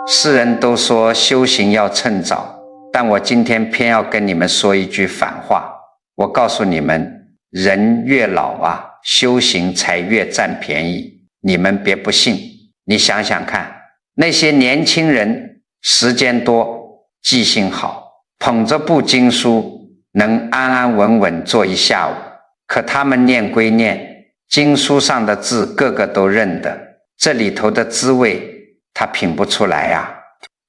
世人都说修行要趁早，但我今天偏要跟你们说一句反话。我告诉你们，人越老啊，修行才越占便宜。你们别不信，你想想看，那些年轻人时间多，记性好，捧着部经书能安安稳稳坐一下午，可他们念归念，经书上的字个个都认得，这里头的滋味他品不出来呀。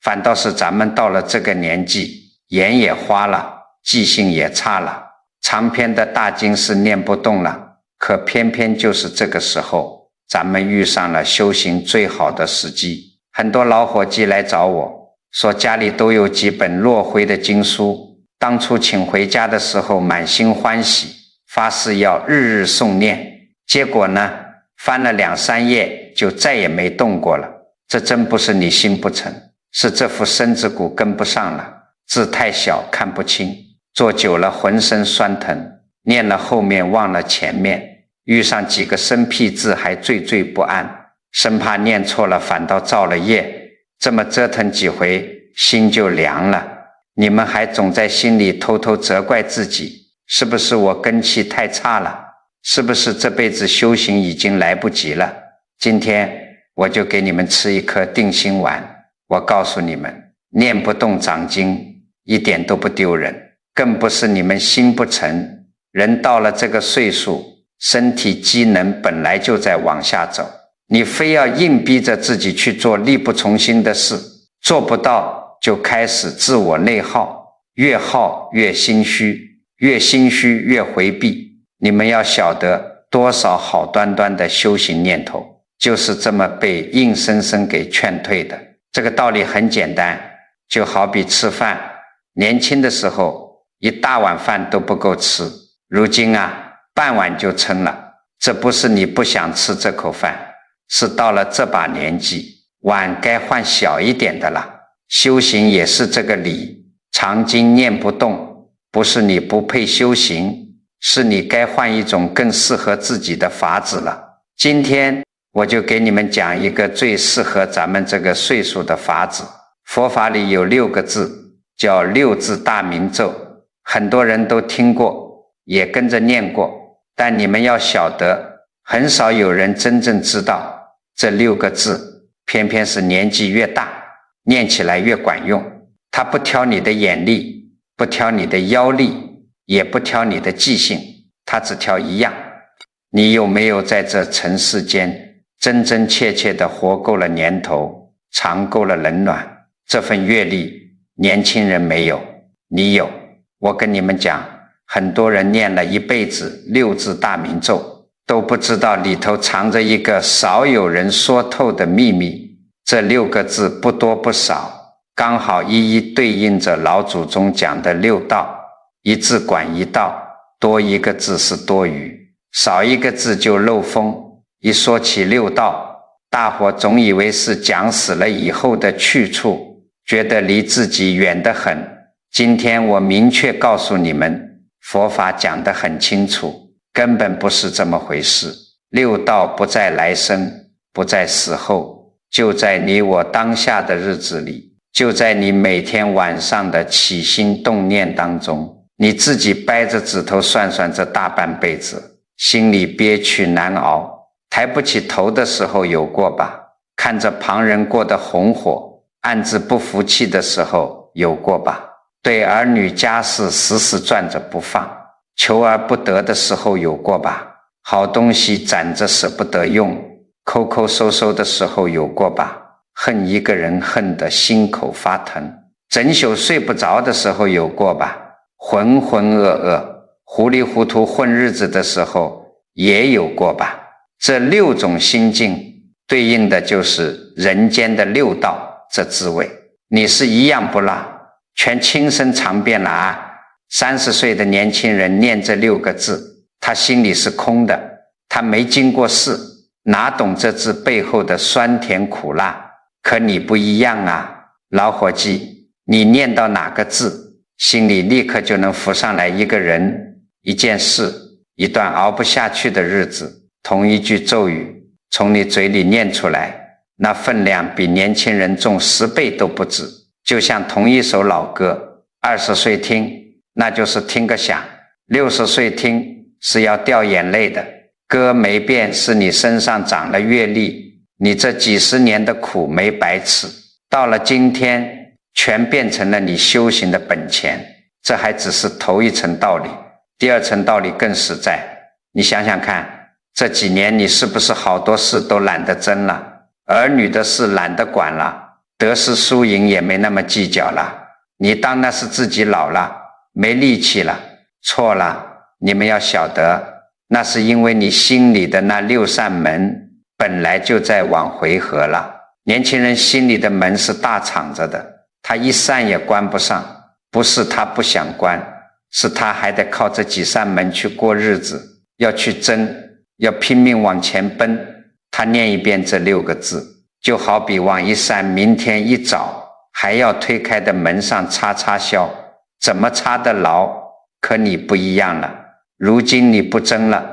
反倒是咱们到了这个年纪，眼也花了，记性也差了，长篇的大经是念不动了，可偏偏就是这个时候，咱们遇上了修行最好的时机。很多老伙计来找我，说家里都有几本落灰的经书，当初请回家的时候满心欢喜，发誓要日日诵念，结果呢，翻了2、3页就再也没动过了。这真不是你心不诚，是这副身子骨跟不上了，字太小看不清，坐久了浑身酸疼，念了后面忘了前面，遇上几个生僻字还惴惴不安，生怕念错了反倒造了业，这么折腾几回心就凉了。你们还总在心里偷偷责怪自己，是不是我根气太差了？是不是这辈子修行已经来不及了？今天我就给你们吃一颗定心丸，我告诉你们，念不动长经一点都不丢人，更不是你们心不诚。人到了这个岁数，身体机能本来就在往下走，你非要硬逼着自己去做力不从心的事，做不到就开始自我内耗，越耗越心虚，越心虚越回避。你们要晓得，多少好端端的修行念头就是这么被硬生生给劝退的。这个道理很简单，就好比吃饭，年轻的时候一大碗饭都不够吃，如今啊半碗就撑了。这不是你不想吃这口饭，是到了这把年纪，碗该换小一点的了。修行也是这个理，长经念不动，不是你不配修行，是你该换一种更适合自己的法子了。今天我就给你们讲一个最适合咱们这个岁数的法子。佛法里有6个字，叫6字大明咒，很多人都听过，也跟着念过，但你们要晓得，很少有人真正知道这6个字偏偏是年纪越大念起来越管用。它不挑你的眼力，不挑你的腰力，也不挑你的记性，它只挑一样，你有没有在这尘世间真真切切地活够了年头，尝够了冷暖。这份阅历年轻人没有，你有。我跟你们讲，很多人念了一辈子6字大明咒，都不知道里头藏着一个少有人说透的秘密。这6个字不多不少，刚好一一对应着老祖宗讲的6道，一字管一道，多一个字是多余，少一个字就漏风。一说起6道，大伙总以为是讲死了以后的去处，觉得离自己远得很。今天我明确告诉你们，佛法讲得很清楚，根本不是这么回事。6道不在来生，不在死后，就在你我当下的日子里，就在你每天晚上的起心动念当中。你自己掰着指头算算这大半辈子，心里憋屈难熬，抬不起头的时候有过吧？看着旁人过得红火，暗自不服气的时候有过吧？对儿女家事死死攥着不放，求而不得的时候有过吧？好东西攒着舍不得用，抠抠搜搜的时候有过吧？恨一个人恨得心口发疼，整宿睡不着的时候有过吧？浑浑噩噩糊里糊涂混日子的时候也有过吧？这6种心境对应的就是人间的6道这滋味。你是一样不落，全亲身尝遍了啊！30岁的年轻人念这6个字，他心里是空的，他没经过事，哪懂这字背后的酸甜苦辣。可你不一样啊，老伙计，你念到哪个字，心里立刻就能浮上来一个人、一件事、一段熬不下去的日子。同一句咒语从你嘴里念出来，那分量比年轻人重10倍都不止。就像同一首老歌，20岁听那就是听个响，60岁听是要掉眼泪的。歌没变，是你身上长了阅历，你这几十年的苦没白吃，到了今天全变成了你修行的本钱。这还只是头一层道理，第二层道理更实在。你想想看，这几年你是不是好多事都懒得争了，儿女的事懒得管了，得失输赢也没那么计较了，你当那是自己老了没力气了。错了，你们要晓得，那是因为你心里的那6扇门本来就在往回合了。年轻人心里的门是大敞着的，他一扇也关不上，不是他不想关，是他还得靠这几扇门去过日子，要去争，要拼命往前奔。他念一遍这6个字，就好比往一扇明天一早还要推开的门上插插销，怎么插得牢？可你不一样了，如今你不争了，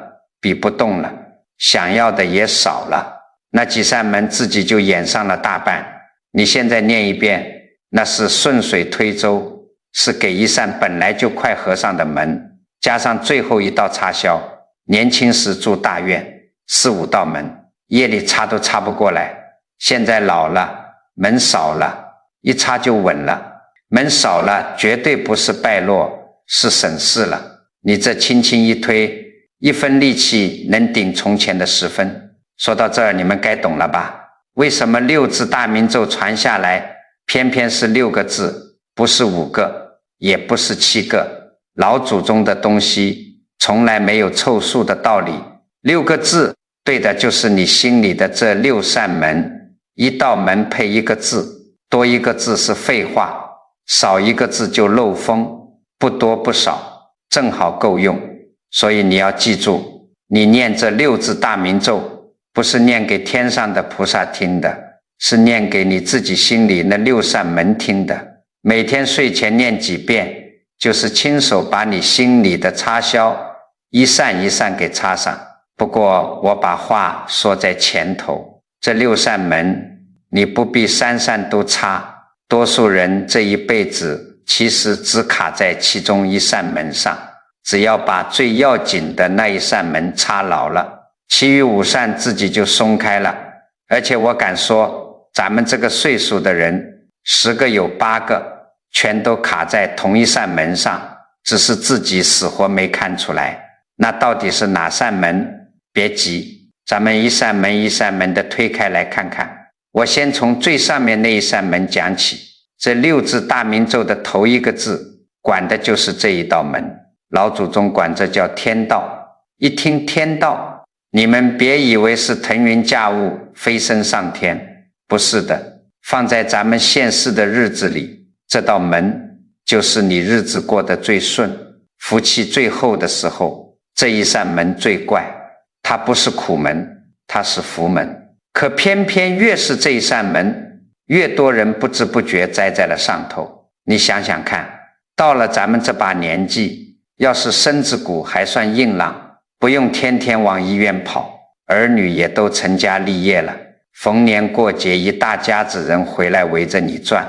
比不动了，想要的也少了，那几扇门自己就掩上了大半。你现在念一遍，那是顺水推舟，是给一扇本来就快合上的门加上最后一道插销。年轻时住大院，4、5道门，夜里插都插不过来，现在老了，门少了，一插就稳了。门少了绝对不是败落，是省事了。你这轻轻一推，1分力气能顶从前的10分。说到这儿，你们该懂了吧？为什么6字大明咒传下来偏偏是6个字，不是5个，也不是7个？老祖宗的东西从来没有凑数的道理，6个字对的就是你心里的这6扇门，一道门配1个字，多1个字是废话，少1个字就漏风，不多不少，正好够用。所以你要记住，你念这6字大明咒不是念给天上的菩萨听的，是念给你自己心里那6扇门听的。每天睡前念几遍，就是亲手把你心里的插销一扇一扇给插上。不过我把话说在前头，这6扇门你不必3扇都插，多数人这一辈子其实只卡在其中1扇门上，只要把最要紧的那1扇门插牢了，其余5扇自己就松开了。而且我敢说，咱们这个岁数的人10个有8个全都卡在同一扇门上，只是自己死活没看出来。那到底是哪扇门？别急，咱们一扇门一扇门的推开来看看。我先从最上面那1扇门讲起。这6字大明咒的头1个字管的就是这一道门，老祖宗管这叫天道。一听天道，你们别以为是腾云驾雾飞升上天，不是的。放在咱们现世的日子里，这道门就是你日子过得最顺，福气最厚的时候，这一扇门最怪，它不是苦门，它是福门。可偏偏越是这一扇门，越多人不知不觉栽在了上头。你想想看，到了咱们这把年纪，要是身子骨还算硬朗，不用天天往医院跑，儿女也都成家立业了，逢年过节一大家子人回来围着你转，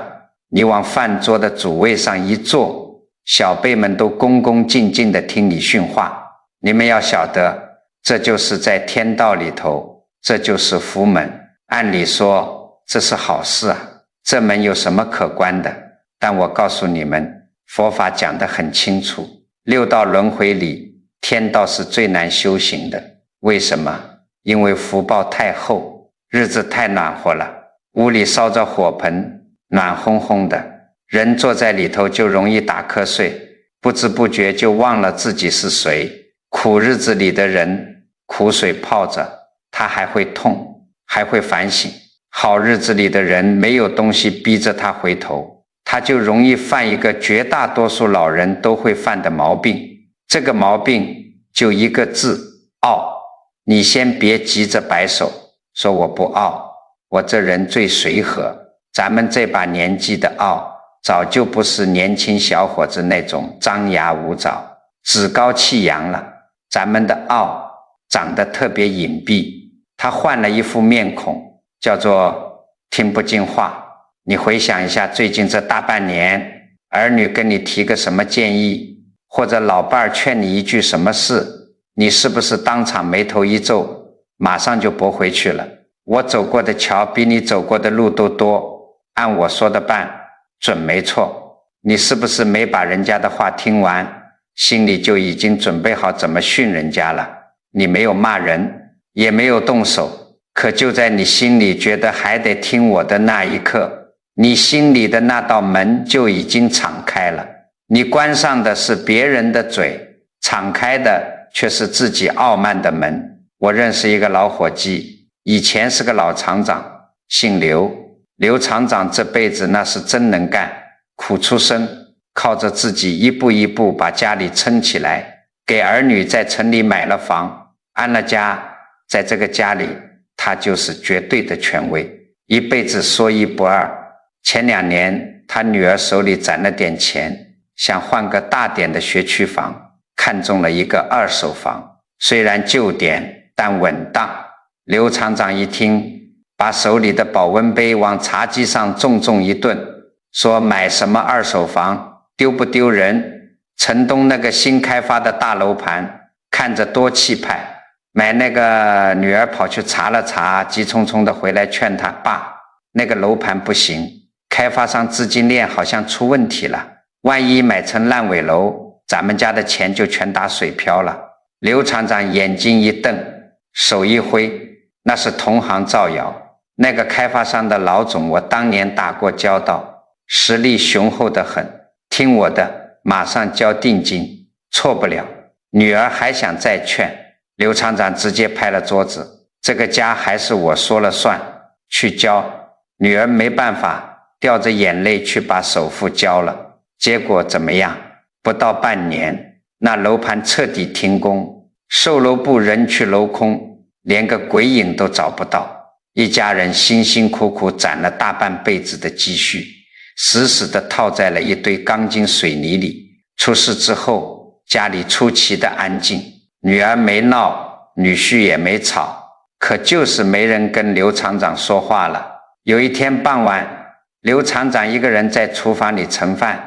你往饭桌的主位上一坐，小辈们都恭恭敬敬地听你训话。你们要晓得，这就是在天道里头，这就是福门。按理说这是好事啊，这门有什么可关的？但我告诉你们，佛法讲得很清楚，6道轮回里，天道是最难修行的。为什么？因为福报太厚，日子太暖和了，屋里烧着火盆，暖烘烘的，人坐在里头就容易打瞌睡，不知不觉就忘了自己是谁。苦日子里的人，苦水泡着，他还会痛，还会反省。好日子里的人，没有东西逼着他回头，他就容易犯一个绝大多数老人都会犯的毛病。这个毛病就1个字，傲。你先别急着摆手，说我不傲，我这人最随和。咱们这把年纪的傲，早就不是年轻小伙子那种张牙舞爪、趾高气扬了。咱们的傲长得特别隐蔽，他换了一副面孔，叫做听不进话。你回想一下，最近这大半年，儿女跟你提个什么建议，或者老伴儿劝你一句什么事，你是不是当场眉头一皱，马上就驳回去了？我走过的桥比你走过的路都多，按我说的办，准没错。你是不是没把人家的话听完，心里就已经准备好怎么训人家了？你没有骂人，也没有动手，可就在你心里觉得还得听我的那一刻，你心里的那道门就已经敞开了。你关上的是别人的嘴，敞开的却是自己傲慢的门。我认识一个老伙计，以前是个老厂长，姓刘。刘厂长这辈子那是真能干，苦出身，靠着自己一步一步把家里撑起来，给儿女在城里买了房，安了家。在这个家里，他就是绝对的权威，一辈子说一不二。前2年他女儿手里攒了点钱，想换个大点的学区房，看中了一个2手房，虽然旧点但稳当。刘厂长一听，把手里的保温杯往茶几上重重一顿，说买什么2手房，丢不丢人？城东那个新开发的大楼盘看着多气派。买那个女儿跑去查了查，急匆匆的回来劝他爸，那个楼盘不行，开发商资金链好像出问题了，万一买成烂尾楼，咱们家的钱就全打水漂了。刘厂长眼睛一瞪，手一挥，那是同行造谣，那个开发商的老总我当年打过交道，实力雄厚得很，听我的，马上交定金，错不了。女儿还想再劝，刘厂长直接拍了桌子，这个家还是我说了算，去交。女儿没办法，掉着眼泪去把首付交了。结果怎么样？不到半年，那楼盘彻底停工，售楼部人去楼空，连个鬼影都找不到。一家人辛辛苦苦攒了大半辈子的积蓄，死死地套在了一堆钢筋水泥里。出事之后，家里出奇的安静，女儿没闹，女婿也没吵，可就是没人跟刘厂长说话了。有一天傍晚，刘厂长一个人在厨房里盛饭，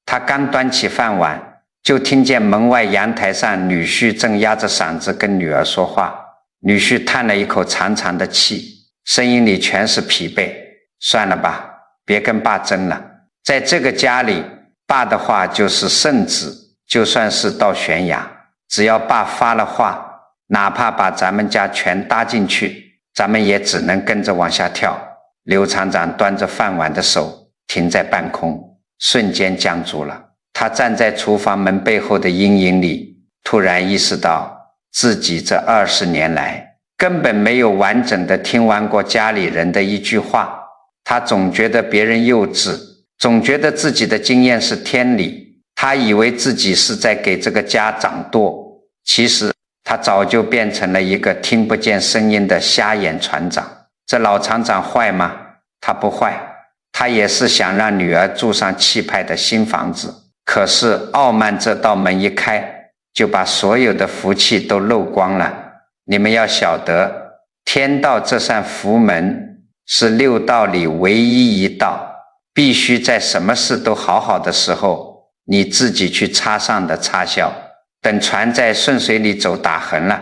他刚端起饭碗，就听见门外阳台上女婿正压着嗓子跟女儿说话。女婿叹了一口长长的气，声音里全是疲惫。算了吧，别跟爸争了。在这个家里，爸的话就是圣旨，就算是到悬崖，只要爸发了话，哪怕把咱们家全搭进去，咱们也只能跟着往下跳。刘厂长端着饭碗的手停在半空，瞬间僵住了。他站在厨房门背后的阴影里，突然意识到自己这20年来根本没有完整的听完过家里人的一句话。他总觉得别人幼稚，总觉得自己的经验是天理，他以为自己是在给这个家掌舵，其实他早就变成了一个听不见声音的瞎眼船长。这老厂长坏吗？他不坏，他也是想让女儿住上气派的新房子，可是傲慢这道门一开，就把所有的福气都漏光了。你们要晓得，天道这扇福门是6道里唯一一道，必须在什么事都好好的时候，你自己去插上的插销。等船在顺水里走打横了，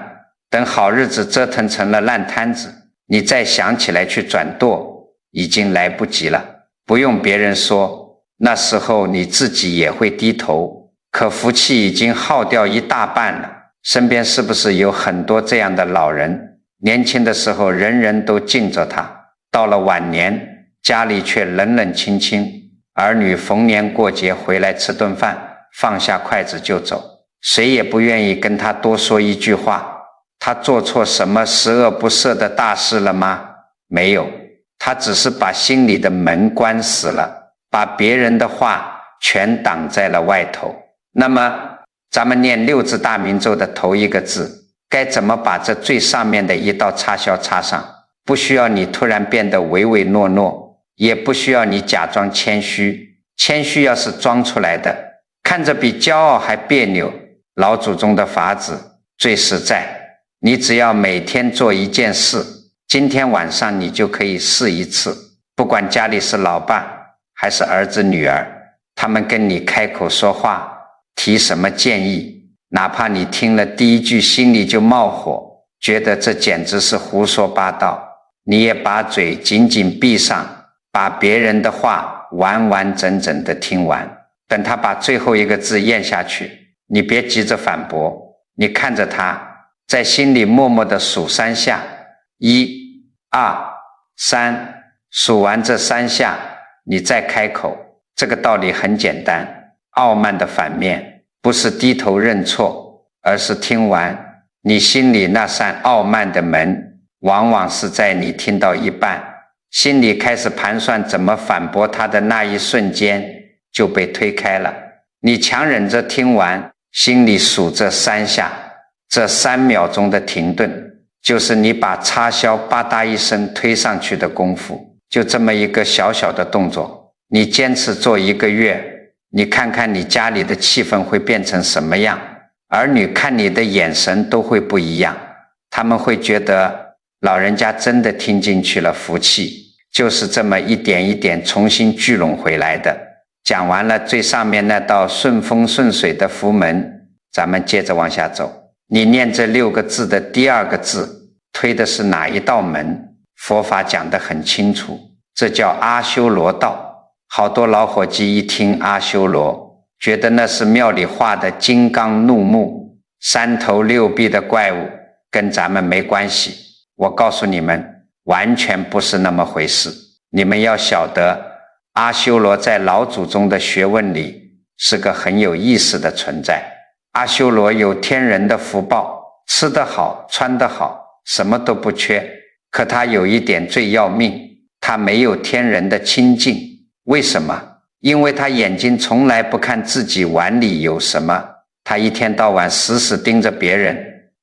等好日子折腾成了烂摊子，你再想起来去转舵，已经来不及了。不用别人说，那时候你自己也会低头，可福气已经耗掉一大半了。身边是不是有很多这样的老人？年轻的时候人人都敬着他，到了晚年，家里却冷冷清清，儿女逢年过节回来吃顿饭，放下筷子就走，谁也不愿意跟他多说一句话。他做错什么十恶不赦的大事了吗？没有，他只是把心里的门关死了，把别人的话全挡在了外头。那么咱们念6字大明咒的头一个字，该怎么把这最上面的一道插销插上？不需要你突然变得唯唯诺诺，也不需要你假装谦虚，谦虚要是装出来的，看着比骄傲还别扭。老祖宗的法子最实在，你只要每天做一件事，今天晚上你就可以试一次，不管家里是老爸还是儿子女儿，他们跟你开口说话，提什么建议，哪怕你听了第一句心里就冒火，觉得这简直是胡说八道，你也把嘴紧紧闭上，把别人的话完完整整的听完。等他把最后一个字咽下去，你别急着反驳，你看着他，在心里默默地数3下，1、2、3，数完这3下，你再开口。这个道理很简单，傲慢的反面不是低头认错，而是听完，你心里那扇傲慢的门，往往是在你听到一半，心里开始盘算怎么反驳他的那一瞬间就被推开了。你强忍着听完，心里数这3下，这3秒钟的停顿，就是你把插销吧嗒一声推上去的功夫。就这么一个小小的动作，你坚持做1个月，你看看你家里的气氛会变成什么样，儿女看你的眼神都会不一样，他们会觉得老人家真的听进去了，福气就是这么一点一点重新聚拢回来的。讲完了最上面那道顺风顺水的福门，咱们接着往下走。你念这6个字的第2个字推的是哪一道门？佛法讲得很清楚，这叫阿修罗道。好多老伙计一听阿修罗，觉得那是庙里画的金刚怒目3头6臂的怪物，跟咱们没关系。我告诉你们，完全不是那么回事。你们要晓得，阿修罗在老祖宗的学问里是个很有意思的存在。阿修罗有天人的福报，吃得好，穿得好，什么都不缺。可他有一点最要命，他没有天人的清净。为什么？因为他眼睛从来不看自己碗里有什么，他一天到晚死死盯着别人，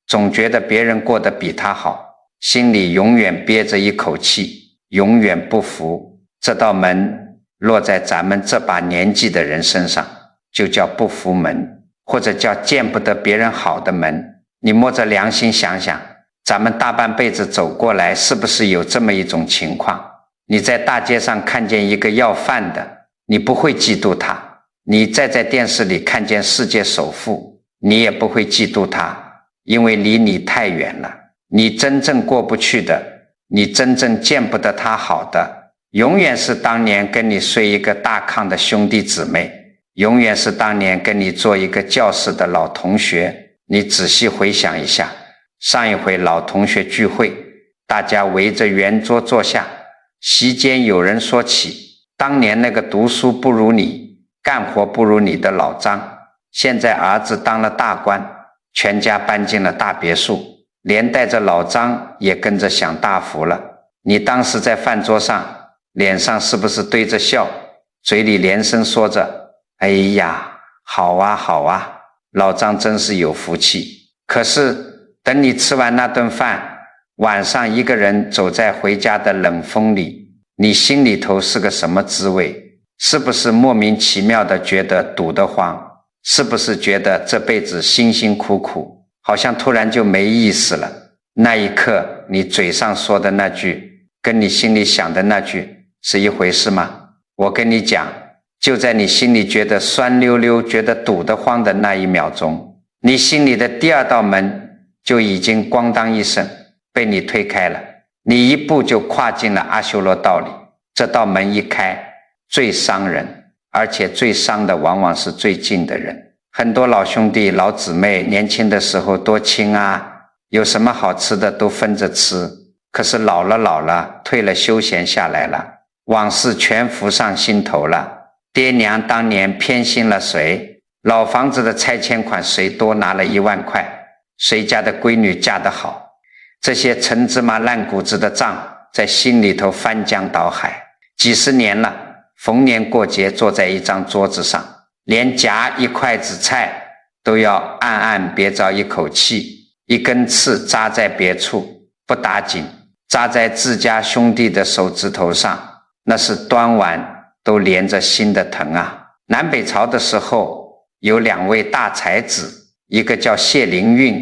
总觉得别人过得比他好，心里永远憋着一口气，永远不服。这道门落在咱们这把年纪的人身上，就叫不服门，或者叫见不得别人好的门。你摸着良心想想，咱们大半辈子走过来，是不是有这么一种情况？你在大街上看见一个要饭的，你不会嫉妒他；你再在电视里看见世界首富，你也不会嫉妒他，因为离你太远了。你真正过不去的，你真正见不得他好的，永远是当年跟你睡一个大炕的兄弟姊妹，永远是当年跟你做一个教室的老同学。你仔细回想一下，上一回老同学聚会，大家围着圆桌坐下，席间有人说起当年那个读书不如你，干活不如你的老张，现在儿子当了大官，全家搬进了大别墅，连带着老张也跟着享大福了。你当时在饭桌上，脸上是不是堆着笑，嘴里连声说着哎呀，好啊好啊，老张真是有福气。可是等你吃完那顿饭，晚上一个人走在回家的冷风里，你心里头是个什么滋味？是不是莫名其妙的觉得堵得慌？是不是觉得这辈子辛辛苦苦好像突然就没意思了？那一刻你嘴上说的那句跟你心里想的那句是一回事吗？我跟你讲，就在你心里觉得酸溜溜，觉得堵得慌的那一秒钟，你心里的第2道门就已经咣当一声被你推开了，你一步就跨进了阿修罗道里。这道门一开，最伤人，而且最伤的往往是最近的人。很多老兄弟老姊妹年轻的时候多亲啊，有什么好吃的都分着吃，可是老了退了休闲下来了，往事全浮上心头了。爹娘当年偏心了谁？老房子的拆迁款谁多拿了1万块？谁家的闺女嫁得好？这些陈芝麻烂谷子的账在心里头翻江倒海。几十年了，逢年过节坐在一张桌子上，连夹一筷子菜都要暗暗憋着一口气，一根刺扎在别处不打紧，扎在自家兄弟的手指头上，那是端晚都连着心的疼啊。南北朝的时候有2位大才子，一个叫谢灵运，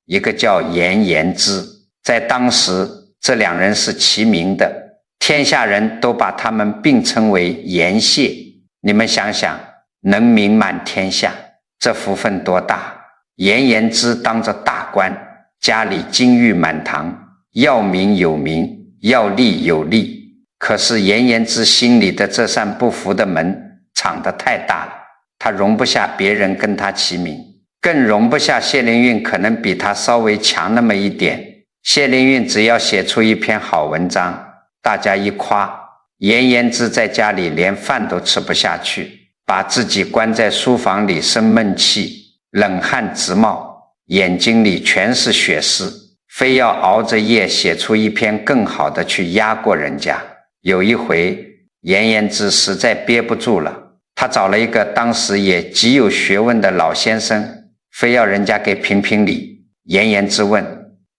一个叫严之。在当时这两人是齐名的，天下人都把他们并称为颜谢。你们想想，能名满天下，这福分多大！颜延之当着大官，家里金玉满堂，要名有名，要利有利。可是颜延之心里的这扇不服的门敞得太大了，他容不下别人跟他齐名，更容不下谢灵运可能比他稍微强那么一点。谢灵运只要写出一篇好文章，大家一夸，颜延之在家里连饭都吃不下去，把自己关在书房里生闷气，冷汗直冒，眼睛里全是血丝，非要熬着夜写出一篇更好的去压过人家。有一回颜延之实在憋不住了，他找了一个当时也极有学问的老先生，非要人家给评评理。颜延之问：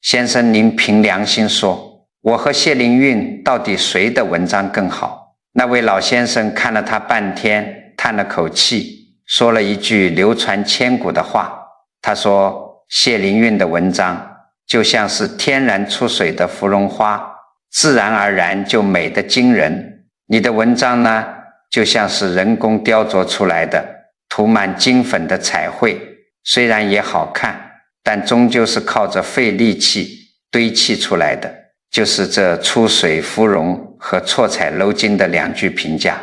先生，您凭良心说，我和谢灵运到底谁的文章更好？那位老先生看了他半天，叹了口气，说了一句流传千古的话。他说，谢灵运的文章就像是天然出水的芙蓉花，自然而然就美得惊人。你的文章呢，就像是人工雕琢出来的，涂满金粉的彩绘，虽然也好看，但终究是靠着费力气堆砌出来的。就是这出水芙蓉和错彩镂金的两句评价，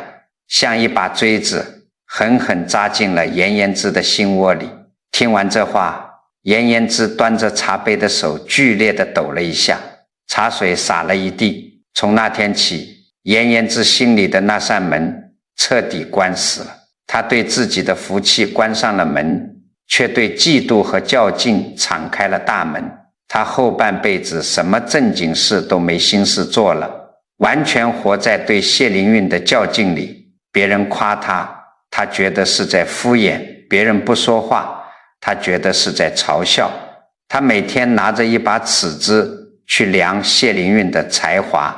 像一把锥子狠狠扎进了颜延之的心窝里。听完这话，颜延之端着茶杯的手剧烈地抖了一下，茶水洒了一地。从那天起，颜延之心里的那扇门彻底关死了。他对自己的福气关上了门，却对嫉妒和较劲敞开了大门。他后半辈子什么正经事都没心思做了，完全活在对谢灵运的较劲里。别人夸他，他觉得是在敷衍；别人不说话，他觉得是在嘲笑。他每天拿着一把尺子去量谢灵运的才华，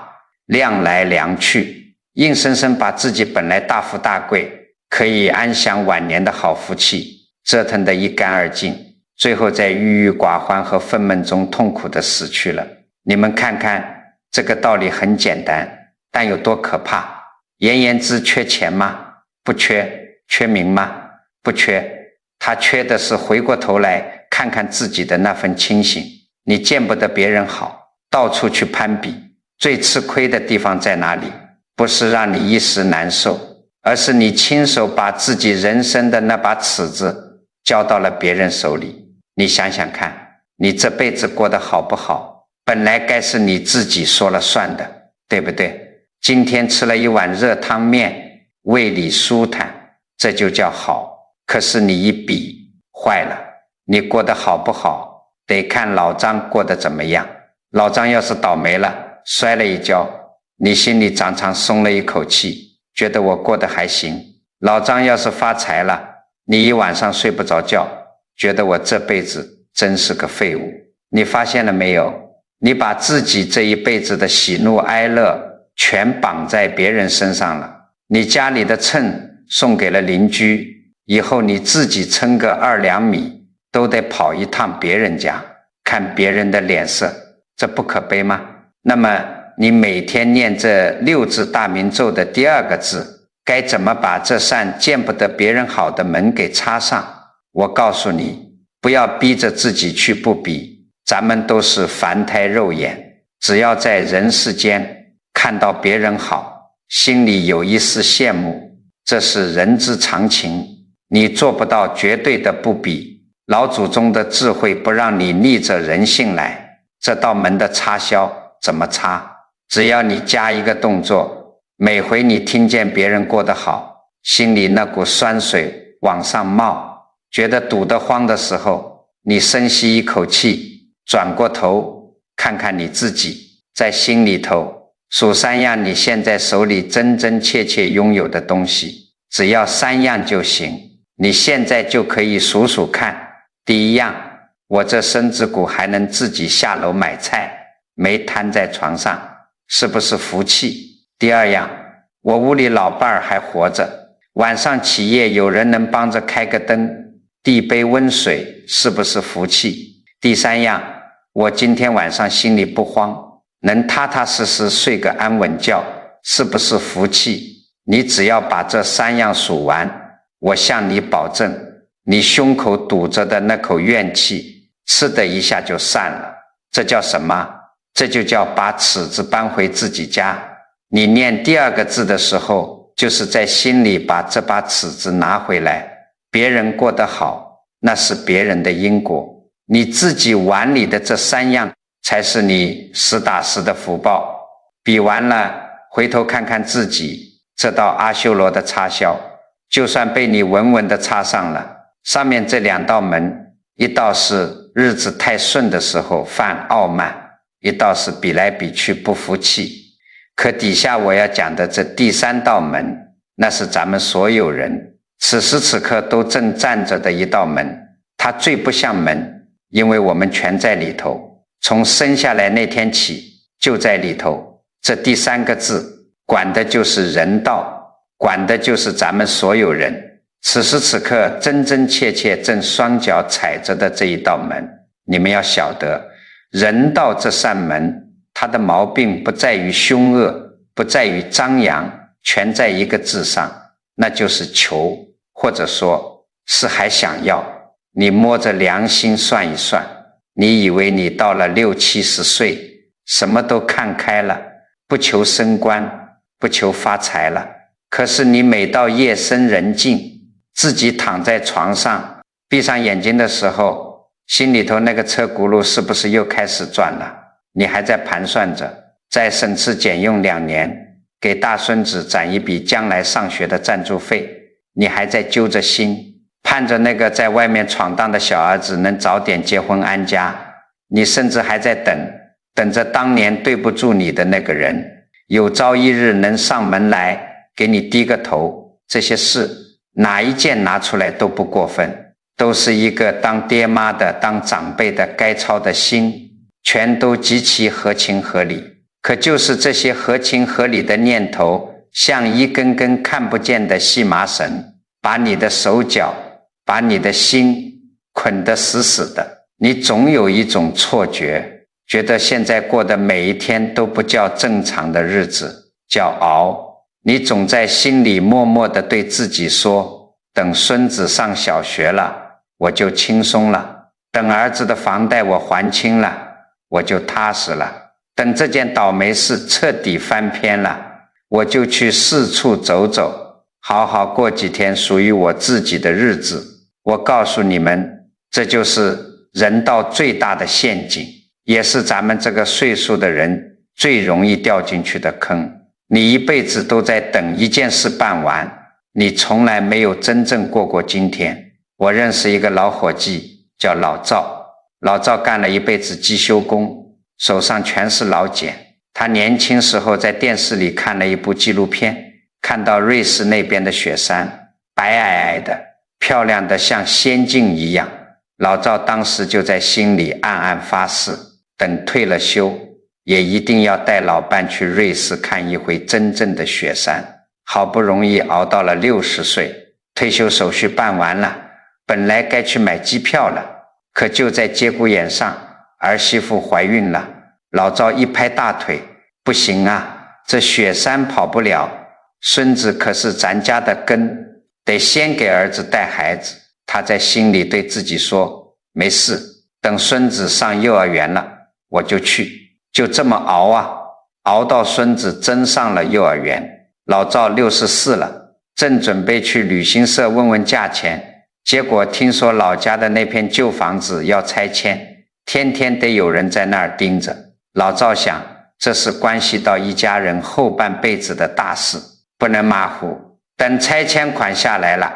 量来量去，硬生生把自己本来大富大贵，可以安享晚年的好福气折腾得一干二净，最后在郁郁寡欢和愤懑中痛苦地死去了。你们看看，这个道理很简单，但有多可怕。颜延之缺钱吗？不缺。缺名吗？不缺。他缺的是回过头来看看自己的那份清醒。你见不得别人好，到处去攀比，最吃亏的地方在哪里？不是让你一时难受，而是你亲手把自己人生的那把尺子交到了别人手里。你想想看，你这辈子过得好不好，本来该是你自己说了算的，对不对？今天吃了一碗热汤面，胃里舒坦，这就叫好。可是你一比，坏了，你过得好不好，得看老张过得怎么样。老张要是倒霉了，摔了一跤，你心里常常松了一口气，觉得我过得还行。老张要是发财了，你一晚上睡不着觉，觉得我这辈子真是个废物。你发现了没有？你把自己这一辈子的喜怒哀乐全绑在别人身上了。你家里的秤送给了邻居，以后你自己称个2两米都得跑一趟别人家，看别人的脸色，这不可悲吗？那么你每天念这6字大明咒的第2个字，该怎么把这扇见不得别人好的门给插上？我告诉你，不要逼着自己去不比，咱们都是凡胎肉眼，只要在人世间看到别人好，心里有一丝羡慕，这是人之常情。你做不到绝对的不比，老祖宗的智慧不让你逆着人性来，这道门的插销怎么插？只要你加一个动作，每回你听见别人过得好，心里那股酸水往上冒，觉得堵得慌的时候，你深吸一口气，转过头看看你自己，在心里头数3样你现在手里真真切切拥有的东西，只要3样就行。你现在就可以数数看。第1样，我这身子骨还能自己下楼买菜，没瘫在床上，是不是福气？第2样，我屋里老伴儿还活着，晚上起夜有人能帮着开个灯，递杯温水，是不是福气？第3样，我今天晚上心里不慌，能踏踏实实睡个安稳觉，是不是福气？你只要把这3样数完，我向你保证，你胸口堵着的那口怨气，呲的一下就散了。这叫什么？这就叫把尺子搬回自己家。你念第2个字的时候，就是在心里把这把尺子拿回来。别人过得好，那是别人的因果，你自己碗里的这3样才是你实打实的福报。比完了，回头看看自己，这道阿修罗的插销，就算被你稳稳地插上了，上面这2道门，一道是日子太顺的时候犯傲慢，一道是比来比去不服气。可底下我要讲的这第3道门，那是咱们所有人此时此刻都正站着的一道门，它最不像门，因为我们全在里头，从生下来那天起就在里头。这第3个字管的就是人道，管的就是咱们所有人此时此刻真真切切正双脚踩着的这一道门。你们要晓得，人道这扇门，它的毛病不在于凶恶，不在于张扬，全在一个字上，那就是求，或者说是还想要。你摸着良心算一算，你以为你到了60、70岁，什么都看开了，不求升官，不求发财了。可是你每到夜深人静，自己躺在床上，闭上眼睛的时候，心里头那个车轱辘是不是又开始转了？你还在盘算着，再省吃俭用2年，给大孙子攒一笔将来上学的赞助费，你还在揪着心，盼着那个在外面闯荡的小儿子能早点结婚安家。你甚至还在等着当年对不住你的那个人，有朝一日能上门来给你低个头。这些事哪一件拿出来都不过分，都是一个当爹妈的、当长辈的该操的心，全都极其合情合理。可就是这些合情合理的念头，像一根根看不见的细麻绳，把你的手脚，把你的心捆得死死的。你总有一种错觉，觉得现在过的每一天都不叫正常的日子，叫熬。你总在心里默默地对自己说，等孙子上小学了，我就轻松了；等儿子的房贷我还清了，我就踏实了；等这件倒霉事彻底翻篇了，我就去四处走走，好好过几天属于我自己的日子。我告诉你们，这就是人道最大的陷阱，也是咱们这个岁数的人最容易掉进去的坑。你一辈子都在等一件事办完，你从来没有真正过过今天。我认识一个老伙计叫老赵，老赵干了一辈子机修工，手上全是老茧。他年轻时候在电视里看了一部纪录片，看到瑞士那边的雪山白皑皑的，漂亮的像仙境一样。老赵当时就在心里暗暗发誓，等退了休也一定要带老伴去瑞士看一回真正的雪山。好不容易熬到了60岁，退休手续办完了，本来该去买机票了，可就在节骨眼上，儿媳妇怀孕了。老赵一拍大腿，不行啊，这雪山跑不了，孙子可是咱家的根，得先给儿子带孩子。他在心里对自己说，没事，等孙子上幼儿园了我就去。就这么熬啊，熬到孙子真上了幼儿园。老赵64了，正准备去旅行社问问价钱，结果听说老家的那片旧房子要拆迁，天天得有人在那儿盯着。老赵想，这是关系到一家人后半辈子的大事，不能马虎。等拆迁款下来了，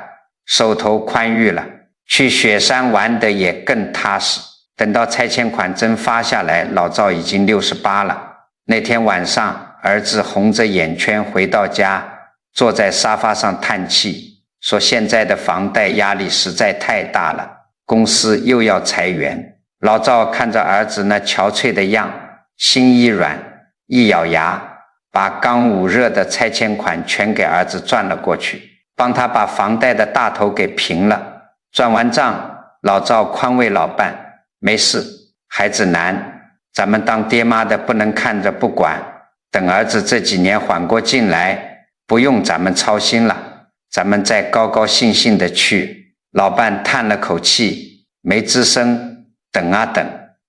手头宽裕了，去雪山玩得也更踏实。等到拆迁款真发下来，老赵已经68了。那天晚上，儿子红着眼圈回到家，坐在沙发上叹气，说现在的房贷压力实在太大了，公司又要裁员。老赵看着儿子那憔悴的样，心一软，一咬牙，把刚捂热的拆迁款全给儿子转了过去，帮他把房贷的大头给平了。转完账，老赵宽慰老伴，没事，孩子难，咱们当爹妈的不能看着不管，等儿子这几年缓过劲来，不用咱们操心了，咱们再高高兴兴的去。老伴叹了口气，没吱声，等啊等，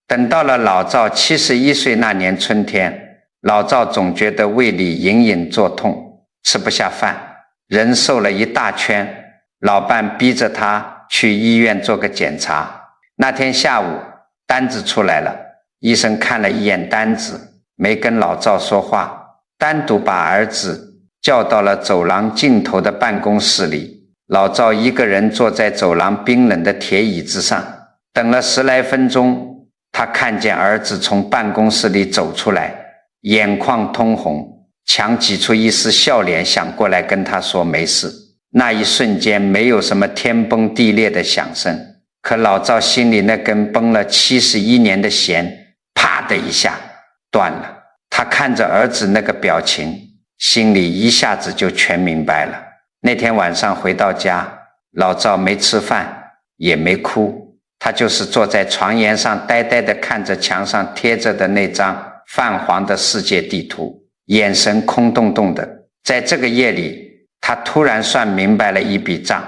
等到了老赵71岁那年春天，老赵总觉得胃里隐隐作痛，吃不下饭，人瘦了一大圈。老伴逼着他去医院做个检查。那天下午单子出来了，医生看了一眼单子，没跟老赵说话，单独把儿子叫到了走廊尽头的办公室里。老赵一个人坐在走廊冰冷的铁椅子上，等了10来分钟，他看见儿子从办公室里走出来，眼眶通红，强挤出一丝笑脸，想过来跟他说没事。那一瞬间没有什么天崩地裂的响声，可老赵心里那根绷了71年的弦啪的一下断了。他看着儿子那个表情，心里一下子就全明白了。那天晚上回到家，老赵没吃饭也没哭，他就是坐在床沿上呆呆地看着墙上贴着的那张泛黄的世界地图，眼神空洞洞的。在这个夜里，他突然算明白了一笔账，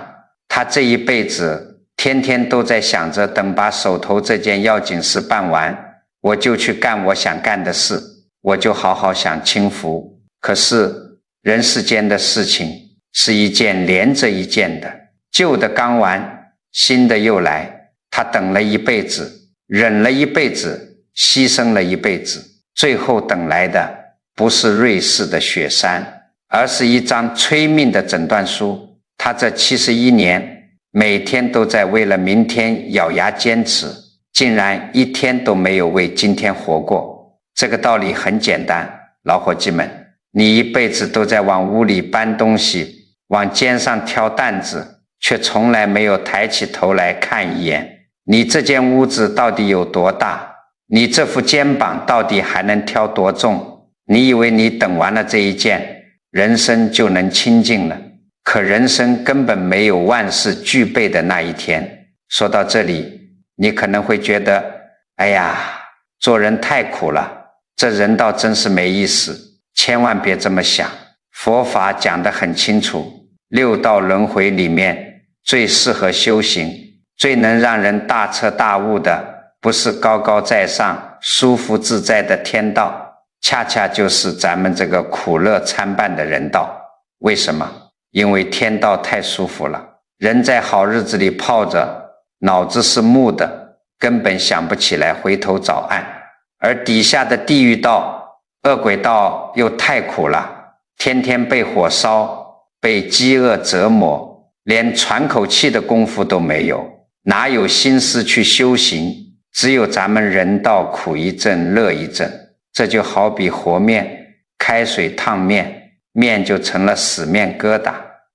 他这一辈子天天都在想着，等把手头这件要紧事办完，我就去干我想干的事，我就好好享清福。可是人世间的事情是一件连着一件的，旧的刚完，新的又来。他等了一辈子，忍了一辈子，牺牲了一辈子，最后等来的不是瑞士的雪山，而是一张催命的诊断书。他这71年每天都在为了明天咬牙坚持，竟然一天都没有为今天活过。这个道理很简单，老伙计们，你一辈子都在往屋里搬东西，往肩上挑担子，却从来没有抬起头来看一眼，你这间屋子到底有多大？你这副肩膀到底还能挑多重？你以为你等完了这一件，人生就能清净了？可人生根本没有万事俱备的那一天。说到这里，你可能会觉得，哎呀，做人太苦了，这人倒真是没意思。千万别这么想，佛法讲得很清楚，六道轮回里面最适合修行，最能让人大彻大悟的，不是高高在上舒服自在的天道，恰恰就是咱们这个苦乐参半的人道。为什么？因为天道太舒服了，人在好日子里泡着，脑子是木的，根本想不起来回头找岸。而底下的地狱道、恶鬼道又太苦了，天天被火烧，被饥饿折磨，连喘口气的功夫都没有，哪有心思去修行？只有咱们人道苦一阵乐一阵。这就好比和面，开水烫面，面就成了死面疙瘩；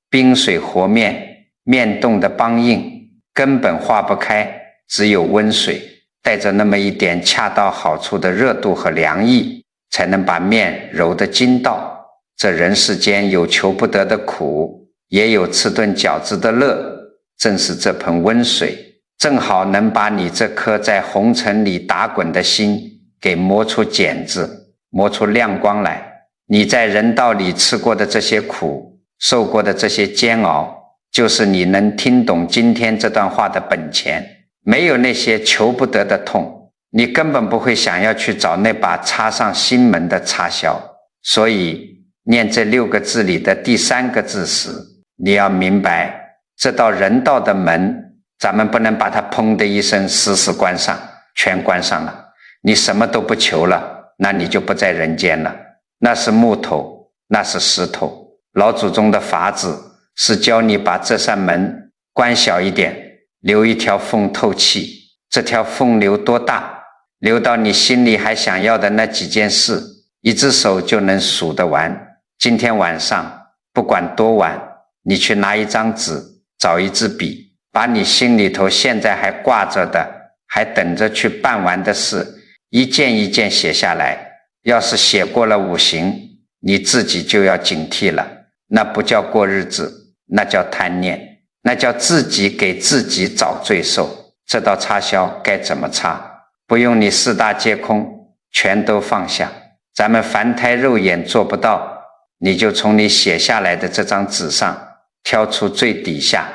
冰水和面，面冻得梆硬，根本化不开。只有温水带着那么一点恰到好处的热度和凉意，才能把面揉得筋道。这人世间有求不得的苦，也有吃顿饺子的乐，正是这盆温水，正好能把你这颗在红尘里打滚的心给磨出茧子，磨出亮光来。你在人道里吃过的这些苦，受过的这些煎熬，就是你能听懂今天这段话的本钱。没有那些求不得的痛，你根本不会想要去找那把插上心门的插销。所以念这6个字里的第3个字时，你要明白，这道人道的门，咱们不能把它砰的一声死死关上，全关上了。你什么都不求了，那你就不在人间了。那是木头，那是石头。老祖宗的法子是教你把这扇门关小一点，留一条缝透气。这条缝留多大？留到你心里还想要的那几件事，一只手就能数得完。今天晚上不管多晚，你去拿一张纸，找一支笔，把你心里头现在还挂着的，还等着去办完的事，一件一件写下来。要是写过了5行，你自己就要警惕了。那不叫过日子，那叫贪念，那叫自己给自己找罪受。这道插销该怎么插？不用你4大皆空，全都放下。咱们凡胎肉眼做不到，你就从你写下来的这张纸上挑出最底下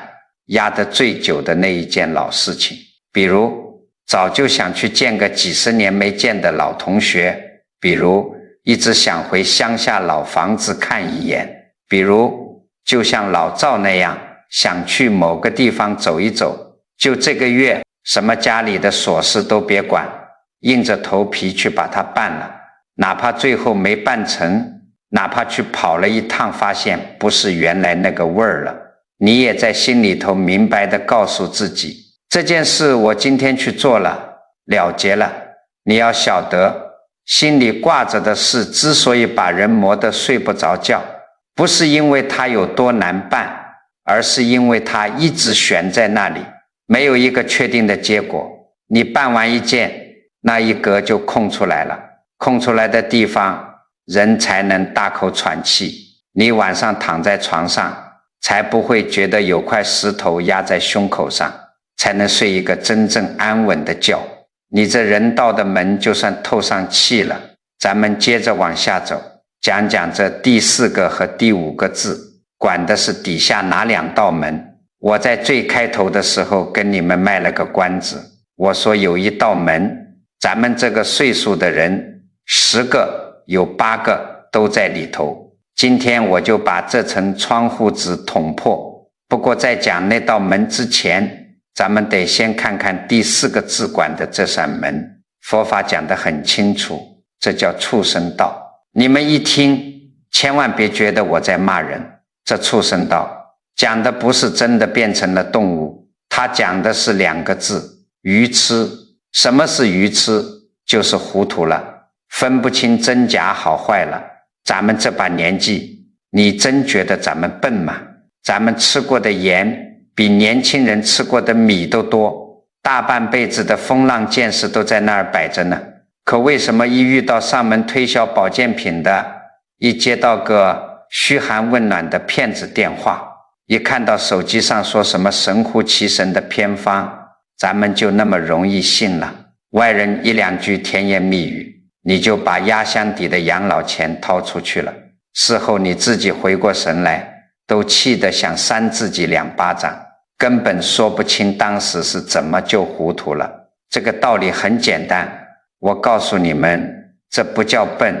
压得最久的那一件老事情，比如早就想去见个几十年没见的老同学，比如一直想回乡下老房子看一眼，比如就像老赵那样想去某个地方走一走，就这个月什么家里的琐事都别管，硬着头皮去把它办了，哪怕最后没办成，哪怕去跑了一趟发现不是原来那个味儿了，你也在心里头明白地告诉自己，这件事我今天去做了，了结了。你要晓得，心里挂着的事之所以把人磨得睡不着觉，不是因为它有多难办，而是因为它一直悬在那里，没有一个确定的结果。你办完一件，那一格就空出来了，空出来的地方人才能大口喘气，你晚上躺在床上才不会觉得有块石头压在胸口上，才能睡一个真正安稳的觉。你这人道的门就算透上气了。咱们接着往下走，讲讲这第4个和第5个字，管的是底下哪2道门。我在最开头的时候跟你们卖了个关子，我说有一道门，咱们这个岁数的人10个有8个都在里头。今天我就把这层窗户纸捅破。不过在讲那道门之前，咱们得先看看第4个字管的这扇门。佛法讲得很清楚，这叫畜生道。你们一听千万别觉得我在骂人，这畜生道讲的不是真的变成了动物，它讲的是2个字，愚痴。什么是愚痴？就是糊涂了，分不清真假好坏了。咱们这把年纪，你真觉得咱们笨吗？咱们吃过的盐比年轻人吃过的米都多，大半辈子的风浪见识都在那儿摆着呢。可为什么一遇到上门推销保健品的，一接到个嘘寒问暖的骗子电话，一看到手机上说什么神乎其神的偏方，咱们就那么容易信了。外人1、2句甜言蜜语，你就把压箱底的养老钱掏出去了。事后你自己回过神来，都气得想扇自己2巴掌，根本说不清当时是怎么就糊涂了。这个道理很简单，我告诉你们，这不叫笨，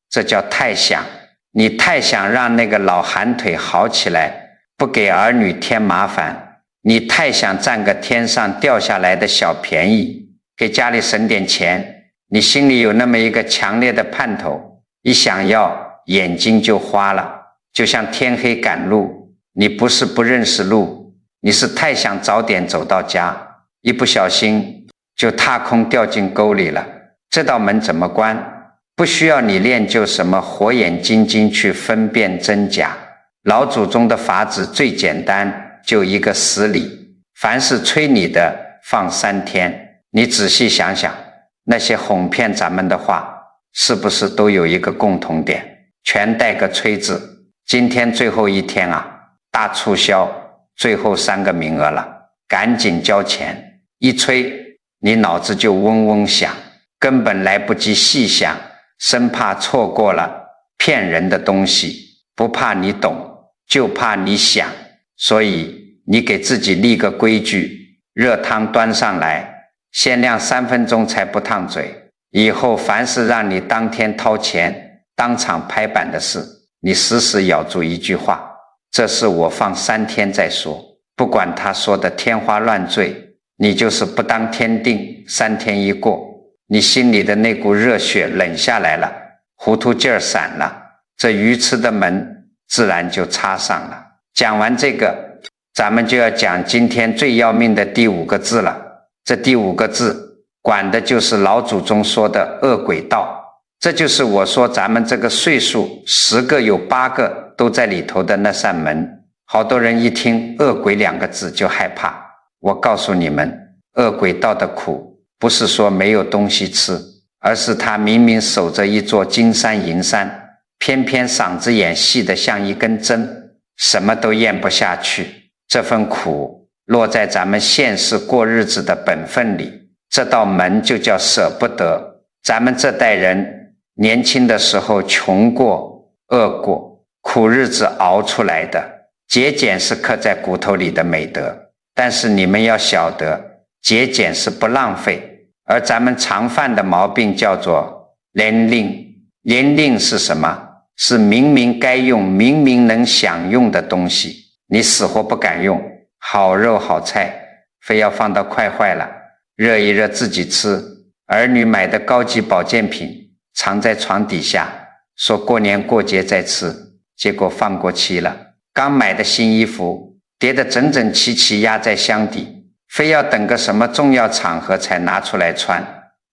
这叫太想。你太想让那个老寒腿好起来，不给儿女添麻烦，你太想占个天上掉下来的小便宜，给家里省点钱，你心里有那么一个强烈的盼头，一想要眼睛就花了，就像天黑赶路，你不是不认识路，你是太想早点走到家，一不小心就踏空掉进沟里了。这道门怎么关？不需要你练就什么火眼金睛去分辨真假。老祖宗的法子最简单，就一个死理，凡是催你的放3天。你仔细想想，那些哄骗咱们的话是不是都有一个共同点？全带个催字。今天最后一天啊，大促销，最后3个名额了，赶紧交钱。一催你脑子就嗡嗡响，根本来不及细想，生怕错过了骗人的东西。不怕你懂，就怕你想。所以你给自己立个规矩，热汤端上来，限量3分钟才不烫嘴。以后凡是让你当天掏钱当场拍板的事，你死死咬住一句话，这事我放3天再说。不管他说的天花乱坠，你就是不当天定。3天一过，你心里的那股热血冷下来了，糊涂劲儿散了，这愚痴的门自然就插上了。讲完这个，咱们就要讲今天最要命的第5个字了。这第5个字管的就是老祖宗说的恶鬼道。这就是我说咱们这个岁数10个有8个都在里头的那扇门。好多人一听恶鬼2个字就害怕。我告诉你们，恶鬼道的苦不是说没有东西吃，而是他明明守着一座金山银山，偏偏嗓子眼细得像一根针，什么都咽不下去。这份苦落在咱们现世过日子的本分里，这道门就叫舍不得。咱们这代人年轻的时候穷过、饿过，苦日子熬出来的，节俭是刻在骨头里的美德。但是你们要晓得，节俭是不浪费，而咱们常犯的毛病叫做廉令。廉令是什么？是明明该用、明明能享用的东西，你死活不敢用，好肉好菜非要放到快坏了，热一热自己吃。儿女买的高级保健品藏在床底下，说过年过节再吃，结果放过期了。刚买的新衣服叠得整整齐齐压在箱底，非要等个什么重要场合才拿出来穿。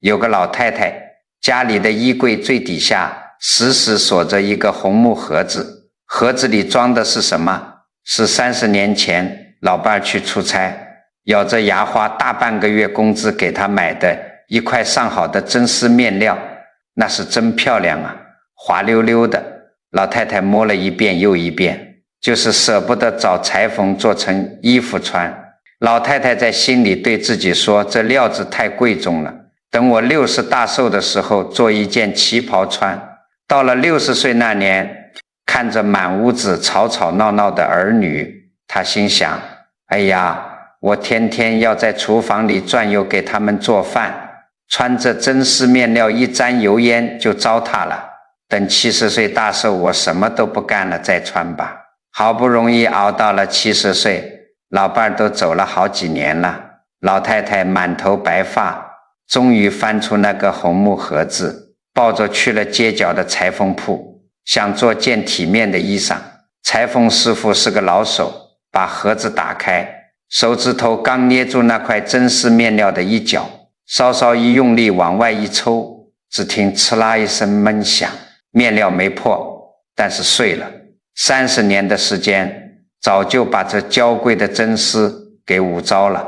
有个老太太家里的衣柜最底下死死锁着一个红木盒子，盒子里装的是什么？是30年前老伴去出差，咬着牙花大半个月工资给他买的一块上好的真丝面料，那是真漂亮啊，滑溜溜的。老太太摸了一遍又一遍，就是舍不得找裁缝做成衣服穿。老太太在心里对自己说，这料子太贵重了，等我60大寿的时候做一件旗袍穿。到了60岁那年，看着满屋子吵吵闹闹的儿女，她心想，哎呀，我天天要在厨房里转悠给他们做饭，穿着真丝面料一沾油烟就糟蹋了，等70岁大寿我什么都不干了再穿吧。好不容易熬到了70岁，老伴都走了好几年了，老太太满头白发，终于翻出那个红木盒子，抱着去了街角的裁缝铺，想做件体面的衣裳。裁缝师傅是个老手，把盒子打开，手指头刚捏住那块真丝面料的一角，稍稍一用力往外一抽，只听哧啦一声闷响，面料没破，但是碎了。30年的时间早就把这娇贵的真丝给捂糟了。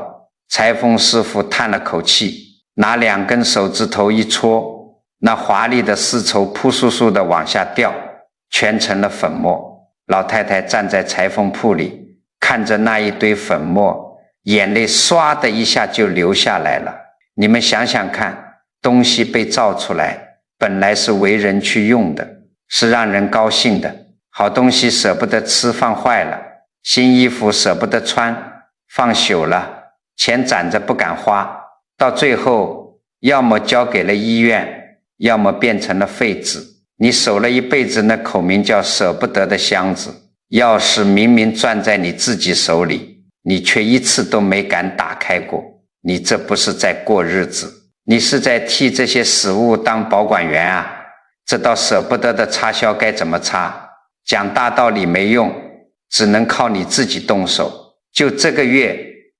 裁缝师傅叹了口气，拿2根手指头一戳，那华丽的丝绸扑簌簌地往下掉，全成了粉末。老太太站在裁缝铺里，看着那一堆粉末，眼泪唰的一下就流下来了。你们想想看，东西被造出来，本来是为人去用的，是让人高兴的。好东西舍不得吃，放坏了；新衣服舍不得穿，放朽了；钱攒着不敢花，到最后要么交给了医院，要么变成了废纸。你守了一辈子那口名叫舍不得的箱子，钥匙明明攥在你自己手里，你却一次都没敢打开过。你这不是在过日子，你是在替这些死物当保管员啊！这道舍不得的插销该怎么插？讲大道理没用，只能靠你自己动手。就这个月，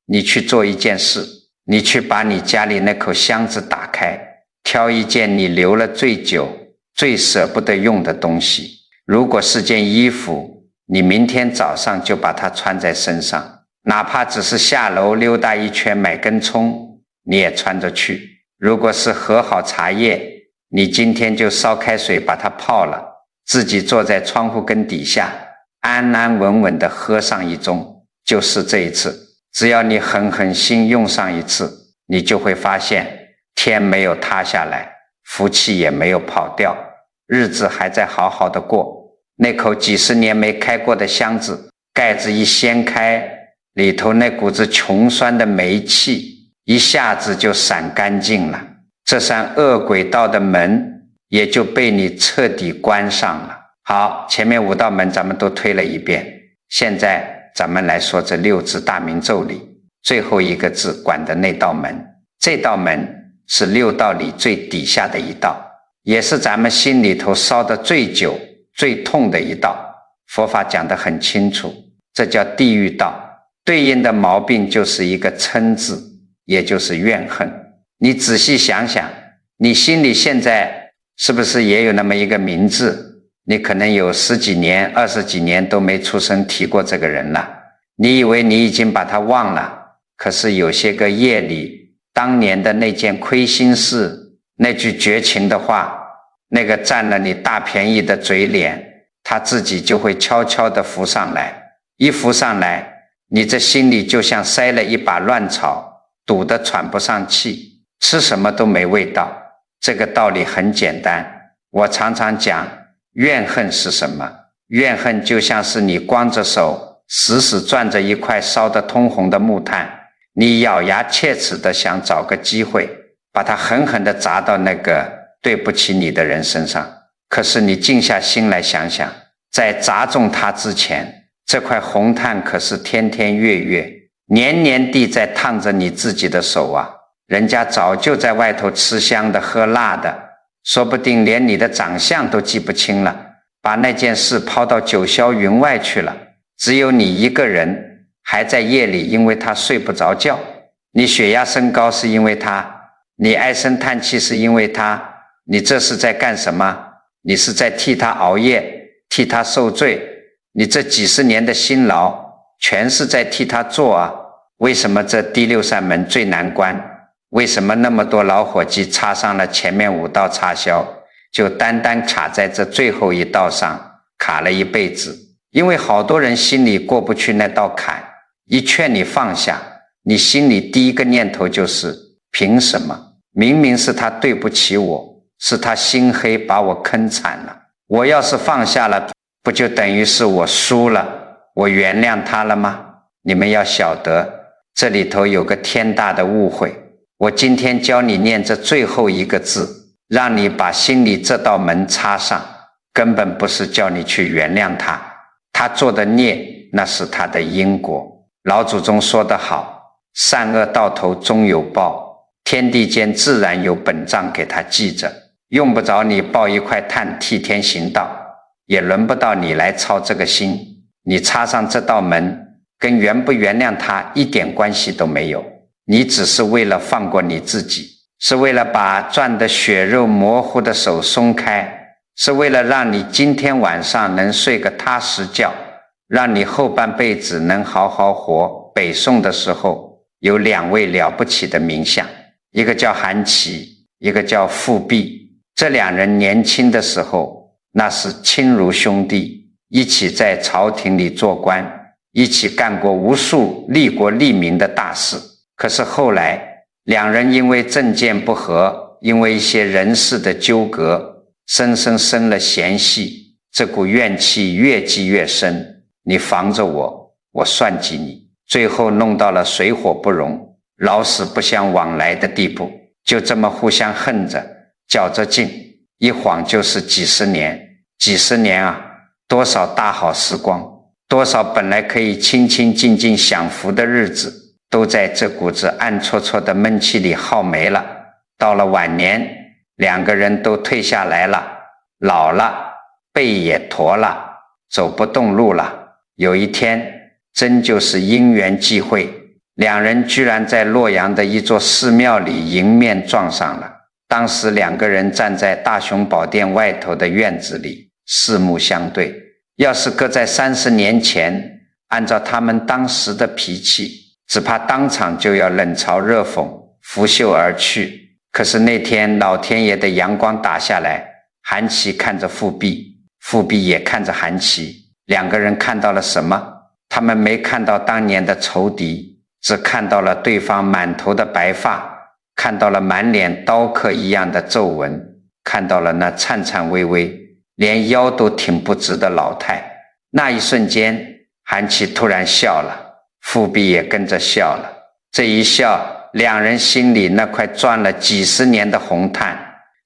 你去做一件事，你去把你家里那口箱子打开，挑一件你留了最久、最舍不得用的东西。如果是件衣服，你明天早上就把它穿在身上，哪怕只是下楼溜达一圈买根葱，你也穿着去。如果是和好茶叶，你今天就烧开水把它泡了，自己坐在窗户根底下，安安稳稳地喝上一盅。就是这一次，只要你狠狠心用上一次，你就会发现天没有塌下来，福气也没有跑掉，日子还在好好的过。那口几十年没开过的箱子，盖子一掀开，里头那股子穷酸的煤气一下子就散干净了，这扇恶鬼道的门也就被你彻底关上了。好，前面5道门咱们都推了一遍，现在咱们来说这6字大明咒里最后一个字管的那道门。这道门是6道里最底下的一道，也是咱们心里头烧得最久最痛的一道。佛法讲得很清楚，这叫地狱道，对应的毛病就是一个嗔字，也就是怨恨。你仔细想想，你心里现在是不是也有那么一个名字？你可能有10几年、20几年都没出声提过这个人了，你以为你已经把他忘了，可是有些个夜里，当年的那件亏心事，那句绝情的话，那个占了你大便宜的嘴脸，他自己就会悄悄地浮上来。一浮上来，你这心里就像塞了一把乱草，堵得喘不上气，吃什么都没味道。这个道理很简单，我常常讲，怨恨是什么？怨恨就像是你光着手死死攥着一块烧得通红的木炭，你咬牙切齿地想找个机会把它狠狠地砸到那个对不起你的人身上。可是你静下心来想想，在砸中它之前，这块红炭可是天天月月年年地在烫着你自己的手啊，人家早就在外头吃香的喝辣的，说不定连你的长相都记不清了，把那件事抛到九霄云外去了。只有你一个人还在夜里因为他睡不着觉，你血压升高是因为他，你唉声叹气是因为他，你这是在干什么？你是在替他熬夜，替他受罪，你这几十年的辛劳全是在替他做啊。为什么这第六扇门最难关？为什么那么多老伙计插上了前面5道插销，就单单卡在这最后一道上，卡了一辈子？因为好多人心里过不去那道坎，一劝你放下，你心里第一个念头就是凭什么？明明是他对不起我，是他心黑把我坑惨了，我要是放下了，不就等于是我输了，我原谅他了吗？你们要晓得，这里头有个天大的误会。我今天教你念这最后一个字，让你把心里这道门插上，根本不是叫你去原谅他，他做的孽那是他的因果。老祖宗说得好，善恶到头终有报，天地间自然有本账给他记着，用不着你抱一块炭替天行道，也轮不到你来操这个心。你插上这道门，跟原不原谅他一点关系都没有，你只是为了放过你自己，是为了把攥得血肉模糊的手松开，是为了让你今天晚上能睡个踏实觉，让你后半辈子能好好活。北宋的时候有2位了不起的名相，一个叫韩琦，一个叫富弼。这2人年轻的时候那是亲如兄弟，一起在朝廷里做官，一起干过无数利国利民的大事。可是后来2人因为政见不合，因为一些人事的纠葛，生生了嫌隙，这股怨气越积越深，你防着我，我算计你，最后弄到了水火不容，老死不相往来的地步，就这么互相恨着较着劲，一晃就是几十年。几十年啊，多少大好时光，多少本来可以清清静静享福的日子，都在这股子暗戳戳的闷气里耗没了。到了晚年，2个人都退下来了，老了，背也驼了，走不动路了。有一天真就是因缘际会，2人居然在洛阳的一座寺庙里迎面撞上了。当时2个人站在大雄宝殿外头的院子里，四目相对。要是搁在30年前，按照他们当时的脾气，只怕当场就要冷嘲热讽，拂袖而去。可是那天老天爷的阳光打下来，韩琦看着富弼，富弼也看着韩琦，2个人看到了什么？他们没看到当年的仇敌，只看到了对方满头的白发，看到了满脸刀刻一样的皱纹，看到了那颤颤巍巍连腰都挺不直的老太。那一瞬间，韩琦突然笑了，富弼也跟着笑了。这一笑，2人心里那块钻了几十年的红炭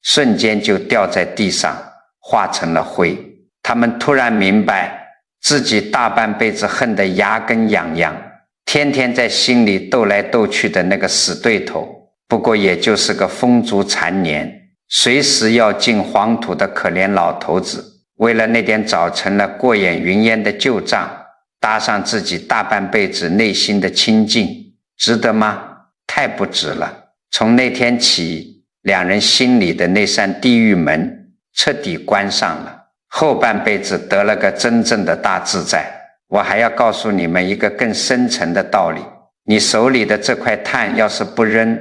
瞬间就掉在地上，化成了灰。他们突然明白，自己大半辈子恨得牙根痒痒，天天在心里斗来斗去的那个死对头，不过也就是个风烛残年，随时要进黄土的可怜老头子，为了那点早成了过眼云烟的旧账，搭上自己大半辈子内心的清净，值得吗？太不值了。从那天起，2人心里的那扇地狱门彻底关上了，后半辈子得了个真正的大自在。我还要告诉你们一个更深层的道理，你手里的这块炭要是不扔，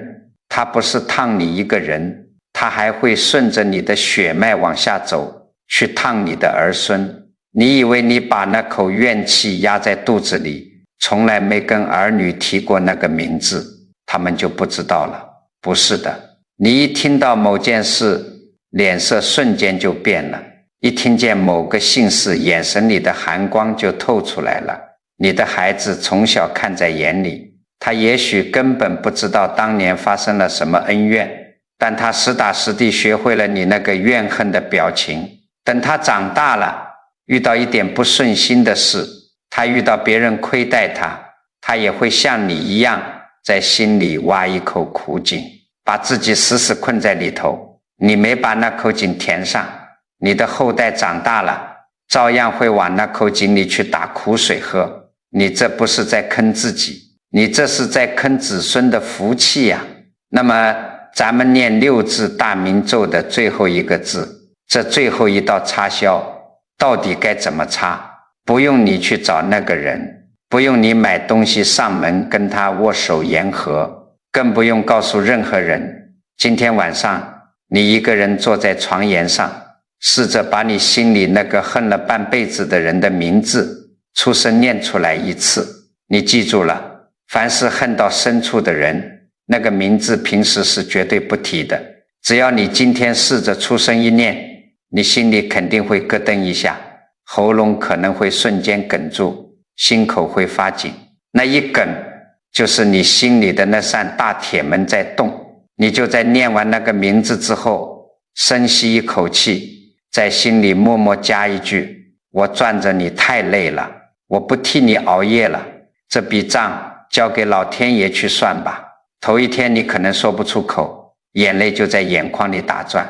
它不是烫你一个人，它还会顺着你的血脉往下走，去烫你的儿孙。你以为你把那口怨气压在肚子里，从来没跟儿女提过那个名字，他们就不知道了？不是的，你一听到某件事，脸色瞬间就变了，一听见某个姓氏，眼神里的寒光就透出来了。你的孩子从小看在眼里，他也许根本不知道当年发生了什么恩怨，但他实打实地学会了你那个怨恨的表情。等他长大了，遇到一点不顺心的事，他遇到别人亏待他，他也会像你一样在心里挖一口苦井，把自己死死困在里头。你没把那口井填上，你的后代长大了，照样会往那口井里去打苦水喝。你这不是在坑自己，你这是在坑子孙的福气呀。那么咱们念六字大明咒的最后一个字，这最后一道插销到底该怎么插？不用你去找那个人，不用你买东西上门跟他握手言和，更不用告诉任何人。今天晚上你一个人坐在床沿上，试着把你心里那个恨了半辈子的人的名字出声念出来一次。你记住了，凡是恨到深处的人，那个名字平时是绝对不提的，只要你今天试着出声一念，你心里肯定会咯噔一下，喉咙可能会瞬间哽住，心口会发紧。那一哽就是你心里的那扇大铁门在动。你就在念完那个名字之后，深吸一口气，在心里默默加一句：我赚着你太累了，我不替你熬夜了，这笔账交给老天爷去算吧。头一天你可能说不出口，眼泪就在眼眶里打转，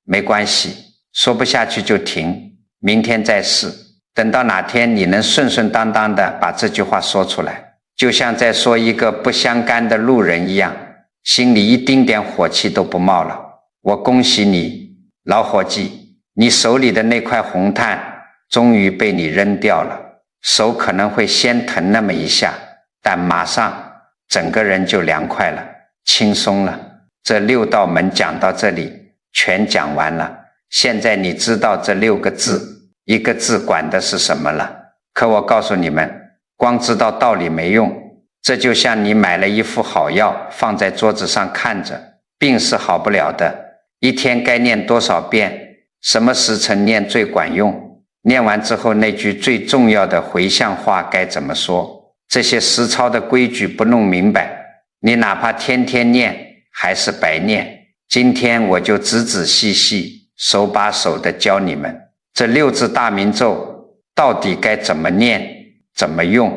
没关系，说不下去就停，明天再试。等到哪天你能顺顺当当的把这句话说出来，就像在说一个不相干的路人一样，心里一丁点火气都不冒了。我恭喜你，老伙计，你手里的那块红炭终于被你扔掉了，手可能会先疼那么一下，但马上整个人就凉快了，轻松了。这六道门讲到这里全讲完了。现在你知道这六个字，一个字管的是什么了。可我告诉你们，光知道道理没用。这就像你买了一副好药放在桌子上看着，病是好不了的，一天该念多少遍，什么时辰念最管用，念完之后那句最重要的回向话该怎么说，这些实操的规矩不弄明白，你哪怕天天念还是白念。今天我就仔仔细细手把手的教你们这六字大明咒到底该怎么念怎么用，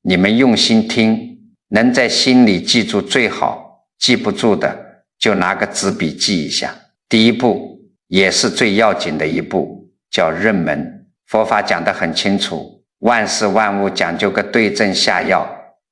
你们用心听，能在心里记住最好，记不住的就拿个纸笔记一下。第一步也是最要紧的一步，叫认门。佛法讲得很清楚，万事万物讲究个对症下药。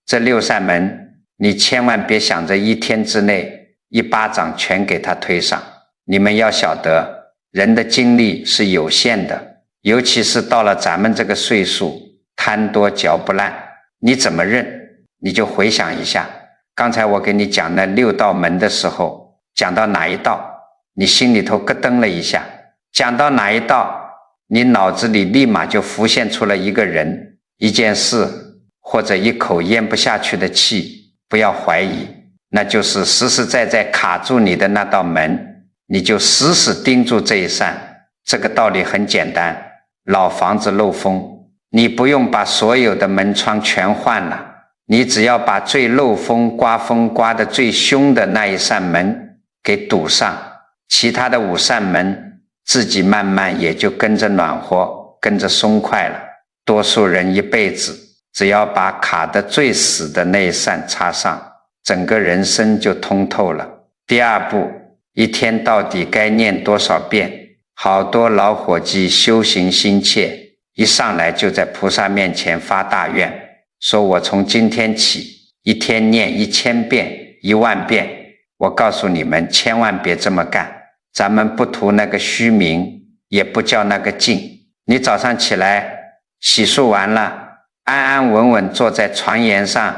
这六扇门你千万别想着一天之内一巴掌全给他推上。你们要晓得，人的精力是有限的，尤其是到了咱们这个岁数，贪多嚼不烂，你怎么认？你就回想一下，刚才我给你讲那六道门的时候，讲到哪一道你心里头咯噔了一下，讲到哪一道你脑子里立马就浮现出了一个人一件事，或者一口咽不下去的气。不要怀疑，那就是实实在在卡住你的那道门，你就死死盯住这一扇。这个道理很简单，老房子漏风，你不用把所有的门窗全换了，你只要把最漏风刮得最凶的那一扇门给堵上，其他的5扇门自己慢慢也就跟着暖和，跟着松快了。多数人一辈子只要把卡得最死的那一扇插上，整个人生就通透了。第二步，一天到底该念多少遍？好多老伙计修行心切，一上来就在菩萨面前发大愿，说我从今天起一天念1000遍10000遍。我告诉你们，千万别这么干，咱们不图那个虚名，也不叫那个静。你早上起来洗漱完了，安安稳稳坐在床沿上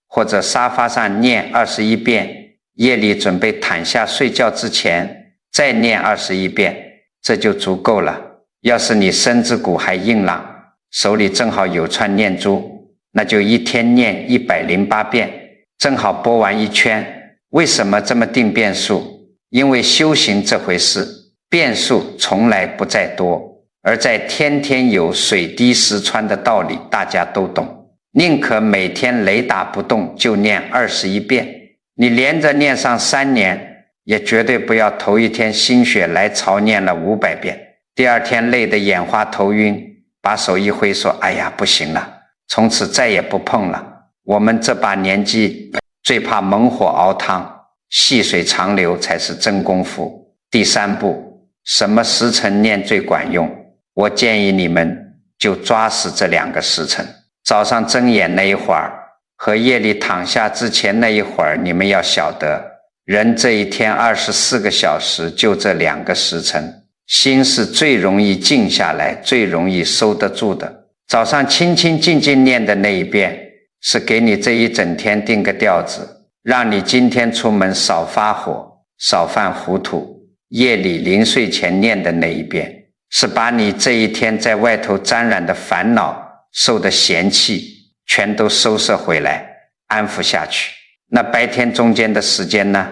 或者沙发上念21遍，夜里准备躺下睡觉之前再念21遍，这就足够了。要是你身子骨还硬朗，手里正好有串念珠，那就一天念108遍，正好拨完一圈。为什么这么定遍数？因为修行这回事，变数从来不在多，而在天天有水滴石穿的道理大家都懂，宁可每天雷打不动就念21遍，你连着念上3年，也绝对不要头一天心血来潮念了500遍，第二天累得眼花头晕，把手一挥说，哎呀不行了，从此再也不碰了。我们这把年纪最怕猛火熬汤，细水长流才是真功夫。第3步，什么时辰念最管用？我建议你们就抓死这2个时辰，早上睁眼那一会儿和夜里躺下之前那一会儿，你们要晓得，人这一天24个小时就这2个时辰，心是最容易静下来，最容易收得住的。早上清清静静念的那一遍，是给你这一整天定个调子，让你今天出门少发火，少犯糊涂。夜里临睡前念的那一遍，是把你这一天在外头沾染的烦恼、受的嫌弃全都收拾回来，安抚下去。那白天中间的时间呢？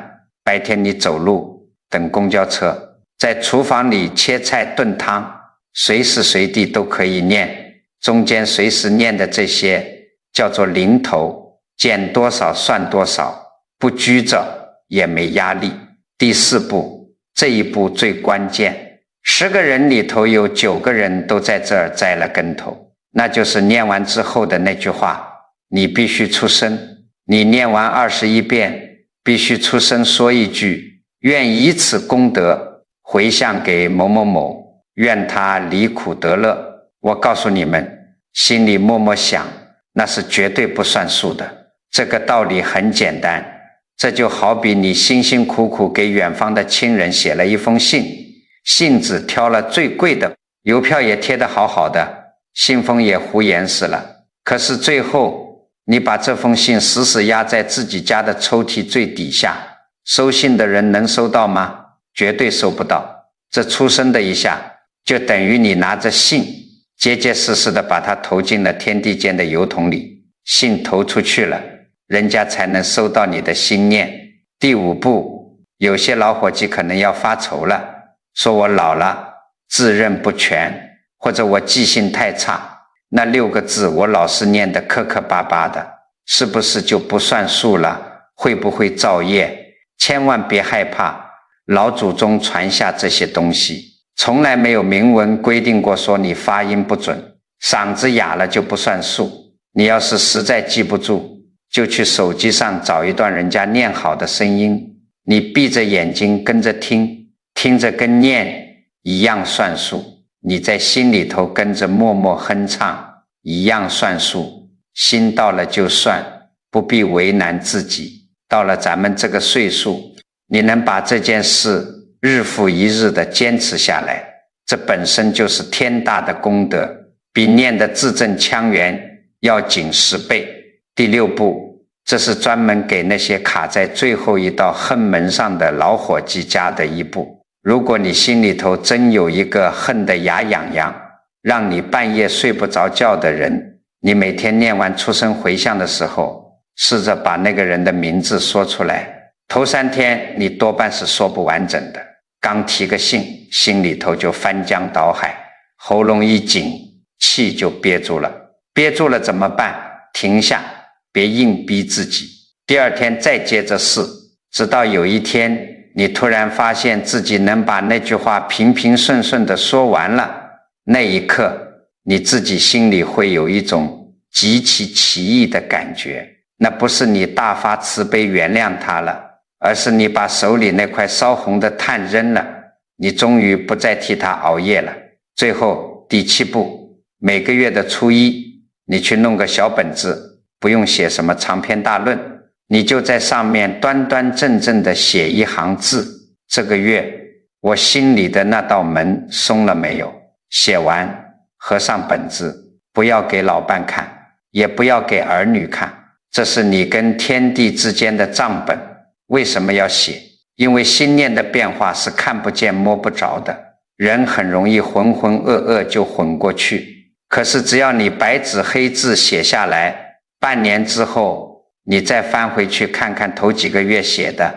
白天你走路等公交车，在厨房里切菜炖汤，随时随地都可以念，中间随时念的这些叫做零头，减多少算多少，不拘着也没压力。第4步，这一步最关键，10个人里头有9个人都在这儿栽了跟头，那就是念完之后的那句话，你必须出声。你念完21遍，必须出声说一句，愿以此功德回向给某某某，愿他离苦得乐。我告诉你们，心里默默想，那是绝对不算数的。这个道理很简单，这就好比你辛辛苦苦给远方的亲人写了一封信，信纸挑了最贵的，邮票也贴得好好的，信封也糊严实了，可是最后你把这封信死死压在自己家的抽屉最底下，收信的人能收到吗？绝对收不到。这出声的一下，就等于你拿着信结结实实的把它投进了天地间的邮筒里，信投出去了，人家才能收到你的心念。第5步，有些老伙计可能要发愁了，说我老了，字认不全，或者我记性太差，那6个字我老是念得磕磕巴巴的，是不是就不算数了？会不会造业？千万别害怕，老祖宗传下这些东西，从来没有明文规定过说你发音不准，嗓子哑了就不算数。你要是实在记不住，就去手机上找一段人家念好的声音，你闭着眼睛跟着听，听着跟念一样算数，你在心里头跟着默默哼唱一样算数。心到了就算，不必为难自己。到了咱们这个岁数，你能把这件事日复一日的坚持下来，这本身就是天大的功德，比念的字正腔圆要紧10倍。第6步，这是专门给那些卡在最后一道恨门上的老伙计加的一步。如果你心里头真有一个恨得牙痒痒，让你半夜睡不着觉的人，你每天念完出声回向的时候，试着把那个人的名字说出来。头3天你多半是说不完整的，刚提个兴，心里头就翻江倒海，喉咙一紧，气就憋住了。憋住了怎么办？停下，别硬逼自己。第2天再接着试，直到有一天你突然发现自己能把那句话平平顺顺地说完了，那一刻你自己心里会有一种极其奇异的感觉。那不是你大发慈悲原谅他了，而是你把手里那块烧红的炭扔了，你终于不再替他熬夜了。最后第7步，每个月的初1，你去弄个小本子，不用写什么长篇大论，你就在上面端端正正地写一行字，这个月我心里的那道门松了没有？写完合上本子，不要给老伴看，也不要给儿女看，这是你跟天地之间的账本。为什么要写？因为心念的变化是看不见摸不着的，人很容易浑浑噩噩就混过去。可是只要你白纸黑字写下来，半年之后你再翻回去看看头几个月写的，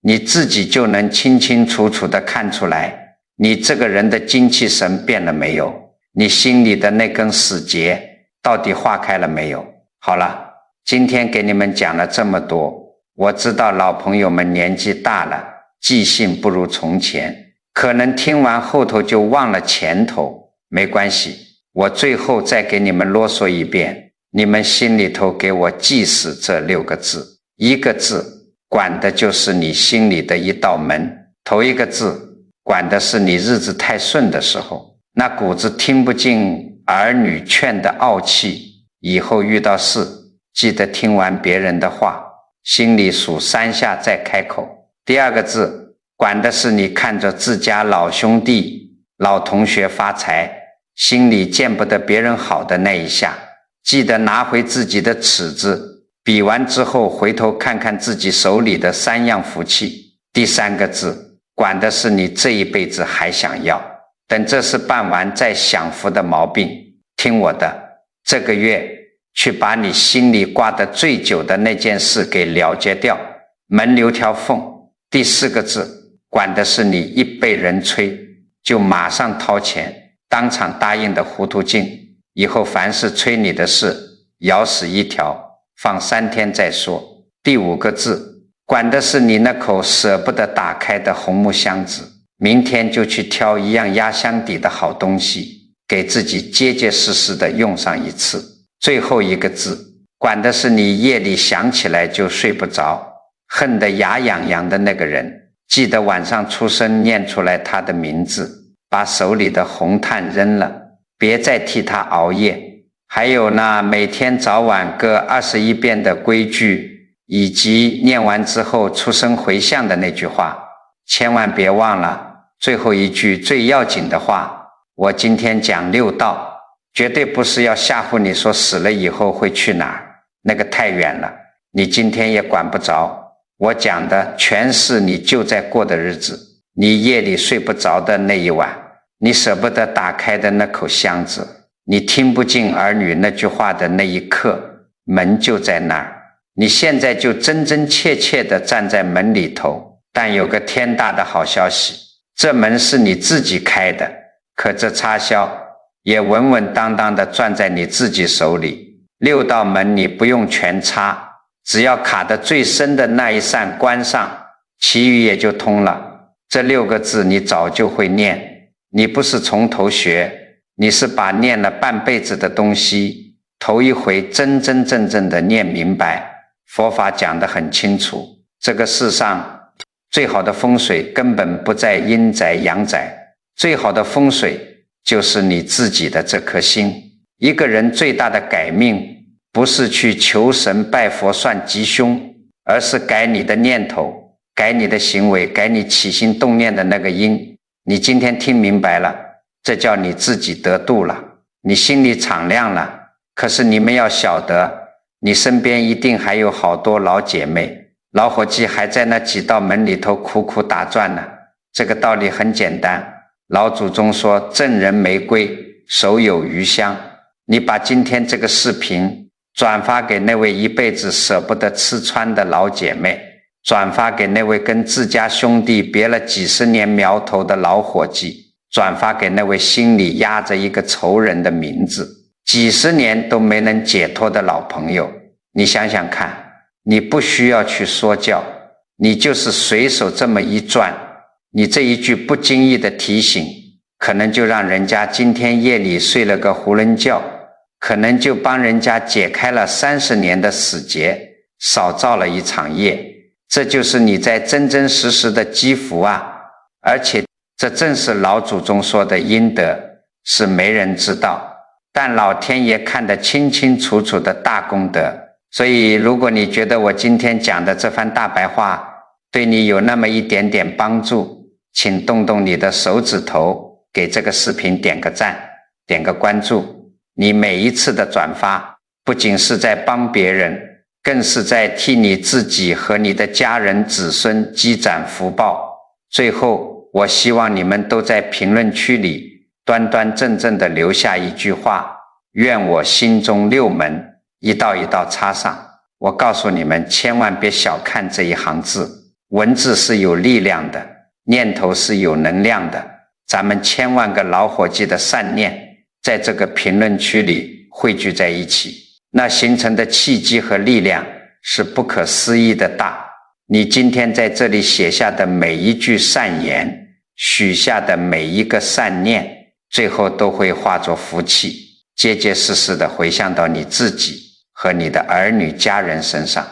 你自己就能清清楚楚地看出来，你这个人的精气神变了没有，你心里的那根死结到底化开了没有。好了，今天给你们讲了这么多，我知道老朋友们年纪大了，记性不如从前，可能听完后头就忘了前头，没关系，我最后再给你们啰嗦一遍，你们心里头给我记死这6个字。一个字管的就是你心里的一道门，头一个字管的是你日子太顺的时候，那股子听不进儿女劝的傲气，以后遇到事记得听完别人的话，心里数3下再开口。第二个字管的是你看着自家老兄弟老同学发财，心里见不得别人好的那一下，记得拿回自己的尺子，比完之后回头看看自己手里的3样福气。第3个字管的是你这一辈子还想要，等这事办完再享福的毛病。听我的，这个月去把你心里挂得最久的那件事给了结掉，门留条缝。第4个字管的是你一被人催就马上掏钱，当场答应的糊涂劲，以后凡是催你的事咬死一条，放3天再说。第5个字管的是你那口舍不得打开的红木箱子，明天就去挑一样压箱底的好东西，给自己结结实实的用上一次。最后一个字管的是你夜里想起来就睡不着，恨得牙痒痒的那个人，记得晚上出声念出来他的名字，把手里的红炭扔了，别再替他熬夜。还有那每天早晚各21遍的规矩，以及念完之后出声回向的那句话，千万别忘了。最后一句最要紧的话，我今天讲6道，绝对不是要吓唬你说死了以后会去哪儿，那个太远了，你今天也管不着。我讲的全是你就在过的日子，你夜里睡不着的那一晚，你舍不得打开的那口箱子，你听不进儿女那句话的那一刻，门就在那儿。你现在就真真切切地站在门里头，但有个天大的好消息，这门是你自己开的，可这插销也稳稳当当地攥在你自己手里。6道门你不用全插，只要卡得最深的那一扇关上，其余也就通了。这6个字你早就会念，你不是从头学，你是把念了半辈子的东西头一回真真正正的念明白。佛法讲得很清楚，这个世上最好的风水根本不在阴宅阳宅，最好的风水就是你自己的这颗心。一个人最大的改命不是去求神拜佛算吉凶，而是改你的念头，改你的行为，改你起心动念的那个因。你今天听明白了，这叫你自己得度了，你心里敞亮了。可是你们要晓得，你身边一定还有好多老姐妹老伙计还在那几道门里头苦苦打转呢。这个道理很简单，老祖宗说赠人玫瑰手有余香。你把今天这个视频转发给那位一辈子舍不得吃穿的老姐妹，转发给那位跟自家兄弟别了几十年苗头的老伙计，转发给那位心里压着一个仇人的名字，几十年都没能解脱的老朋友。你想想看，你不需要去说教，你就是随手这么一转，你这一句不经意的提醒，可能就让人家今天夜里睡了个囫囵觉，可能就帮人家解开了30年的死结，少造了一场业。这就是你在真真实实的积福啊！而且这正是老祖宗说的阴德，是没人知道，但老天爷看得清清楚楚的大功德。所以如果你觉得我今天讲的这番大白话对你有那么一点点帮助，请动动你的手指头，给这个视频点个赞，点个关注。你每一次的转发不仅是在帮别人，更是在替你自己和你的家人子孙积攒福报。最后我希望你们都在评论区里端端正正地留下一句话，愿我心中6门一道一道插上。我告诉你们，千万别小看这一行字，文字是有力量的，念头是有能量的。咱们千万个老伙计的善念在这个评论区里汇聚在一起，那形成的契机和力量是不可思议的大。你今天在这里写下的每一句善言，许下的每一个善念，最后都会化作福气，结结实实的回向到你自己和你的儿女家人身上。